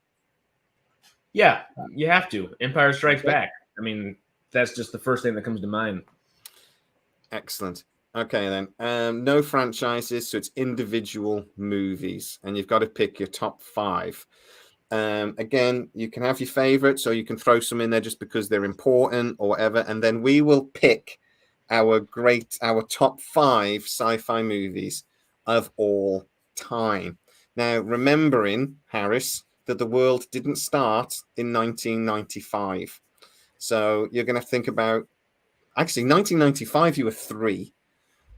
[SPEAKER 3] Yeah, you have to. Empire Strikes Back. I mean, that's just the first thing that comes to mind.
[SPEAKER 1] Excellent. Okay, then. No franchises, so it's individual movies, and you've got to pick your top 5. Again, you can have your favorites, or you can throw some in there just because they're important or whatever, and then we will pick our top 5 sci-fi movies of all time. Now, remembering, Harris, that the world didn't start in 1995. So you're going to think about, actually, 1995, you were 3.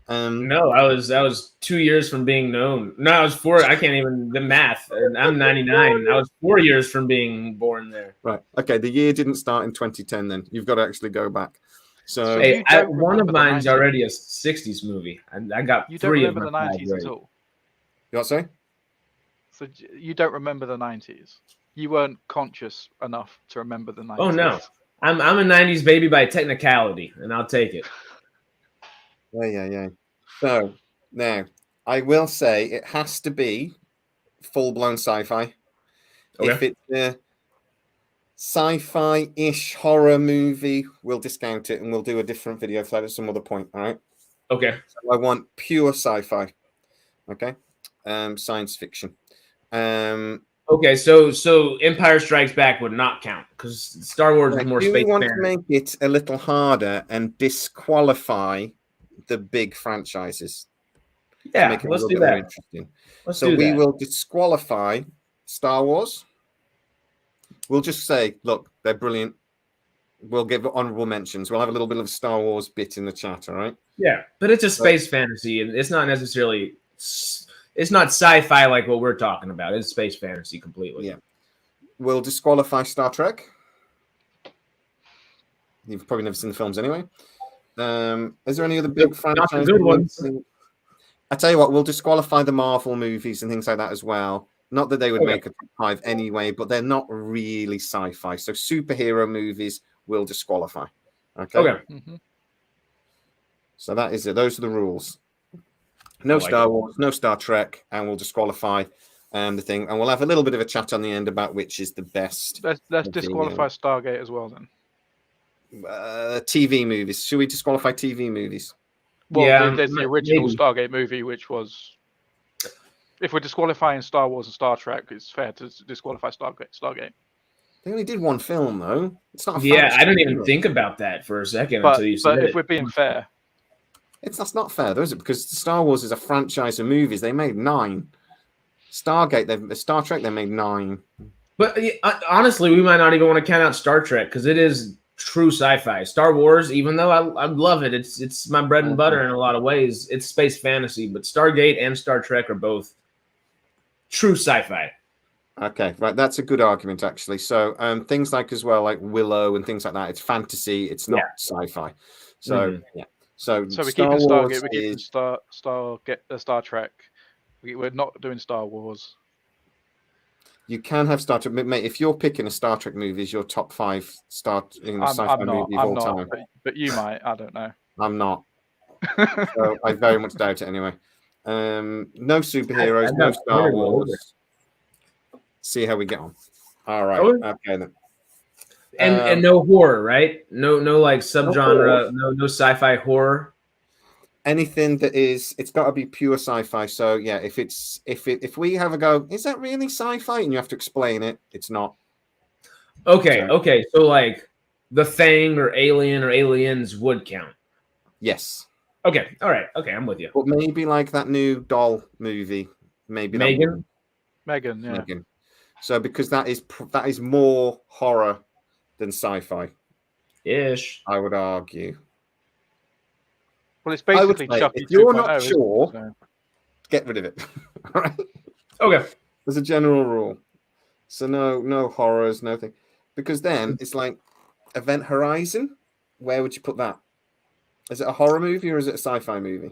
[SPEAKER 3] No, I was 2 years from being known. No, I was 4. I can't even the math. I'm 99. I was 4 years from being born there.
[SPEAKER 1] Right. Okay. The year didn't start in 2010. Then you've got to actually go back. So
[SPEAKER 3] hey, one of mine's already a 60s movie. I got
[SPEAKER 2] you
[SPEAKER 3] 3
[SPEAKER 2] don't
[SPEAKER 3] of
[SPEAKER 2] remember the 90s at all.
[SPEAKER 1] You what, say?
[SPEAKER 2] So you don't remember the 90s. You weren't conscious enough to remember the 90s.
[SPEAKER 3] Oh no, I'm a 90s baby by technicality, and I'll take it.
[SPEAKER 1] Yeah. So now I will say it has to be full-blown sci-fi. Okay. If it's a sci-fi-ish horror movie, we'll discount it and we'll do a different video for that at some other point. All right.
[SPEAKER 3] Okay.
[SPEAKER 1] So I want pure sci-fi. Okay. Science fiction.
[SPEAKER 3] Okay, so Empire Strikes Back would not count because Star Wars is more space.
[SPEAKER 1] Do we want to make it a little harder and disqualify the big franchises?
[SPEAKER 3] Yeah, let's do that.
[SPEAKER 1] Interesting. We will disqualify Star Wars. We'll just say, look, they're brilliant. We'll give honorable mentions. We'll have a little bit of a Star Wars bit in the chat, all right?
[SPEAKER 3] Yeah, but it's a space fantasy, and it's not necessarily. It's not sci-fi like what we're talking about. It's space fantasy completely.
[SPEAKER 1] Yeah. We'll disqualify Star Trek. You've probably never seen the films anyway. Is there any other big franchises?
[SPEAKER 3] Not the good ones.
[SPEAKER 1] I tell you what, we'll disqualify the Marvel movies and things like that as well. Not that they would make a top 5 anyway, but they're not really sci-fi. So superhero movies will disqualify. Okay.
[SPEAKER 3] Mm-hmm.
[SPEAKER 1] So that is it. Those are the rules. No Star Wars, no Star Trek, and we'll disqualify the thing. And we'll have a little bit of a chat on the end about which is the best.
[SPEAKER 2] Let's disqualify Stargate as well then.
[SPEAKER 1] TV movies. Should we disqualify TV movies?
[SPEAKER 2] Well, yeah, there's the original Stargate movie, which was... If we're disqualifying Star Wars and Star Trek, it's fair to disqualify Stargate.
[SPEAKER 1] They only did one film, though. It's not.
[SPEAKER 3] I didn't even think about that for a second until you said it.
[SPEAKER 2] But if we're being fair...
[SPEAKER 1] That's not fair, though, is it? Because Star Wars is a franchise of movies. They made 9. Star Trek, they made 9.
[SPEAKER 3] But honestly, we might not even want to count out Star Trek because it is true sci-fi. Star Wars, even though I love it, it's my bread and butter in a lot of ways. It's space fantasy, but Stargate and Star Trek are both true sci-fi.
[SPEAKER 1] Okay, right. That's a good argument, actually. So things like as well, like Willow and things like that, it's fantasy. It's not sci-fi. So yeah. So
[SPEAKER 2] we're
[SPEAKER 1] Star
[SPEAKER 2] keeping
[SPEAKER 1] Wars
[SPEAKER 2] Stargate. We're keeping Star Trek. We're not doing Star Wars.
[SPEAKER 1] You can have Star Trek, mate. If you're picking a Star Trek movie as your top 5 sci-fi movie of all time,
[SPEAKER 2] but you might. I don't know.
[SPEAKER 1] I'm not. So I very much doubt it anyway. No superheroes, no Star Wars. See how we get on. All right. Okay then.
[SPEAKER 3] And no horror, right? No like subgenre, no sci-fi horror.
[SPEAKER 1] Anything that it's got to be pure sci-fi. So yeah, if we have a go, is that really sci-fi? And you have to explain it. It's not.
[SPEAKER 3] Okay. So like The Thing or Alien or Aliens would count.
[SPEAKER 1] Yes.
[SPEAKER 3] Okay. All right. Okay, I'm with you.
[SPEAKER 1] But maybe like that new doll movie. Maybe
[SPEAKER 3] Megan.
[SPEAKER 2] Megan, yeah.
[SPEAKER 1] Megan. So because that is more horror than sci-fi.
[SPEAKER 3] Ish.
[SPEAKER 1] I would argue.
[SPEAKER 2] Well, it's basically Chucky.
[SPEAKER 1] If you're not sure, get rid of it. All right.
[SPEAKER 3] Okay.
[SPEAKER 1] There's a general rule. So no horrors, nothing. Because then it's like Event Horizon. Where would you put that? Is it a horror movie or is it a sci-fi movie?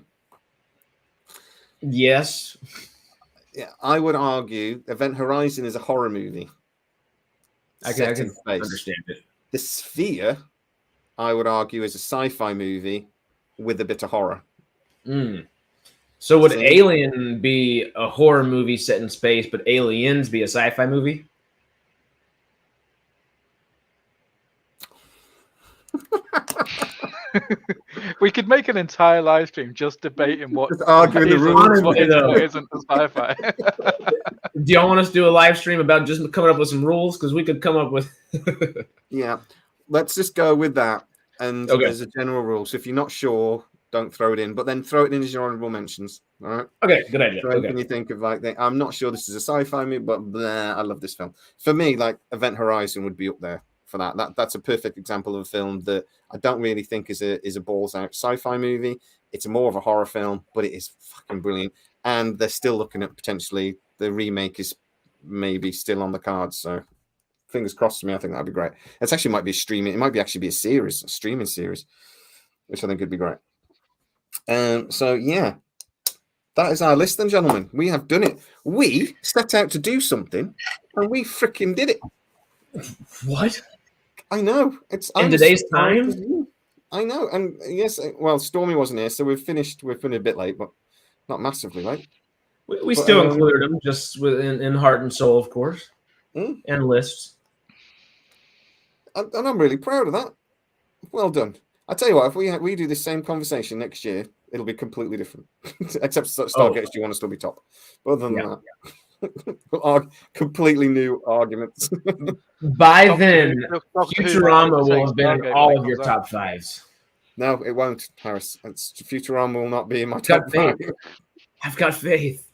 [SPEAKER 3] Yes.
[SPEAKER 1] Yeah, I would argue Event Horizon is a horror movie.
[SPEAKER 3] I can understand it.
[SPEAKER 1] The Sphere, I would argue, is a sci-fi movie with a bit of horror.
[SPEAKER 3] So would Alien be a horror movie set in space, but Aliens be a sci-fi movie?
[SPEAKER 2] We could make an entire live stream just debating what
[SPEAKER 1] arguing the rules.
[SPEAKER 2] What isn't the sci-fi.
[SPEAKER 3] Do y'all want us to do a live stream about just coming up with some rules? Because we could come up with.
[SPEAKER 1] Yeah, let's just go with that. And there's a general rule. So if you're not sure, don't throw it in. But then throw it in as your honorable mentions. All right.
[SPEAKER 3] Okay, good idea.
[SPEAKER 1] So can you think of like I'm not sure this is a sci-fi movie, but I love this film. For me, like Event Horizon would be up there for that. That's a perfect example of a film that I don't really think is a balls out sci-fi movie. It's more of a horror film, but it is fucking brilliant. And they're still looking at potentially the remake is maybe still on the cards. So fingers crossed for me. I think that'd be great. It actually might be a streaming. It might be actually be a streaming series, which I think would be great. So yeah, that is our list, then, gentlemen. We have done it. We set out to do something, and we freaking did it.
[SPEAKER 3] What?
[SPEAKER 1] I know. It's
[SPEAKER 3] in today's time.
[SPEAKER 1] I know, and yes, well, Stormy wasn't here, so we've finished. We've been a bit late, but not massively late.
[SPEAKER 3] We still included them, just in heart and soul, of course, and lists.
[SPEAKER 1] And I'm really proud of that. Well done. I tell you what, if we do the same conversation next year, it'll be completely different. Except Stargate, you want to still be top. But other than that, completely new arguments.
[SPEAKER 3] By then, Futurama will have been in all of your top 5s.
[SPEAKER 1] No, it won't, Harris. Futurama will not be in my top 5.
[SPEAKER 3] I've got faith.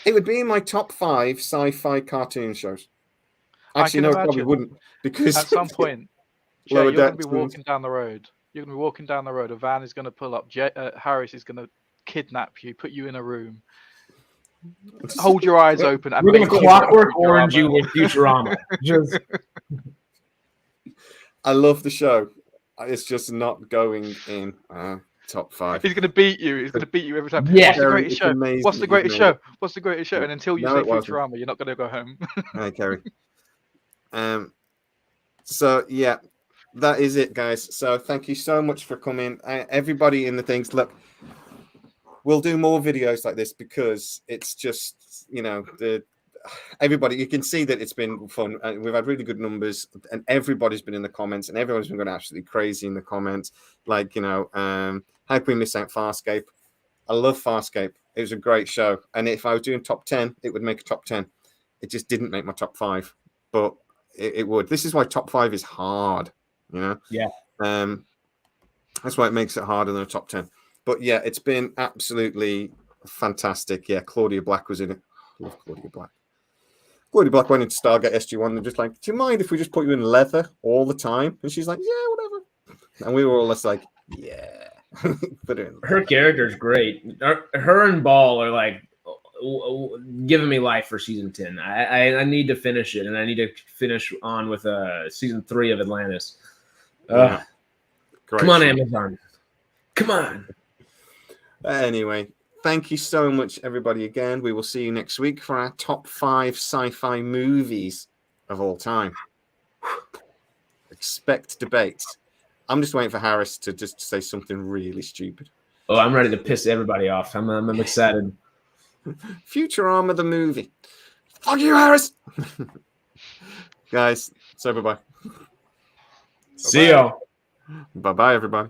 [SPEAKER 1] It would be in my top 5 sci-fi cartoon shows. Actually, no, it probably wouldn't, because
[SPEAKER 2] at some point, Jay, you're going to be walking down the road. You're going to be walking down the road. A van is going to pull up. Harris is going to kidnap you, put you in a room, hold your eyes open, and
[SPEAKER 3] we're going to Clockwork Orange you with Futurama.
[SPEAKER 1] I love the show. It's just not going in top 5.
[SPEAKER 2] He's going to beat you. He's going to beat you every time.
[SPEAKER 3] Yeah.
[SPEAKER 2] What's the greatest show? What's the greatest show? And until you say Futurama, you're not going to go home.
[SPEAKER 1] Hi, Kerry. So yeah, that is it, guys. So thank you so much for coming. Everybody in the things, look, we'll do more videos like this because it's just, everybody, you can see that it's been fun. We've had really good numbers, and everybody's been in the comments, and everyone's been going absolutely crazy in the comments. Like, how can we miss out Farscape? I love Farscape. It was a great show. And if I was doing top 10, it would make a top 10. It just didn't make my top 5, but it would. This is why top 5 is hard,
[SPEAKER 3] Yeah.
[SPEAKER 1] That's why it makes it harder than a top 10. But yeah, it's been absolutely fantastic. Yeah, Claudia Black was in it. I love Claudia Black. Claudia Black went into Stargate SG-1 and just like, do you mind if we just put you in leather all the time? And she's like, yeah, whatever. And we were all just like, yeah.
[SPEAKER 3] Her character's great. Her and Ball are like giving me life for season 10. I need to finish it, and I need to finish on with season 3 of Atlantis.
[SPEAKER 1] Yeah.
[SPEAKER 3] Come on, Amazon. Come on.
[SPEAKER 1] Anyway, thank you so much, everybody, again. We will see you next week for our top 5 sci-fi movies of all time. Expect debates. I'm just waiting for Harris to just say something really stupid.
[SPEAKER 3] Oh, I'm ready to piss everybody off. I'm excited.
[SPEAKER 1] Futurama the movie. Fuck you, Harris. Guys, so bye-bye.
[SPEAKER 3] See y'all.
[SPEAKER 1] Bye-bye, everybody.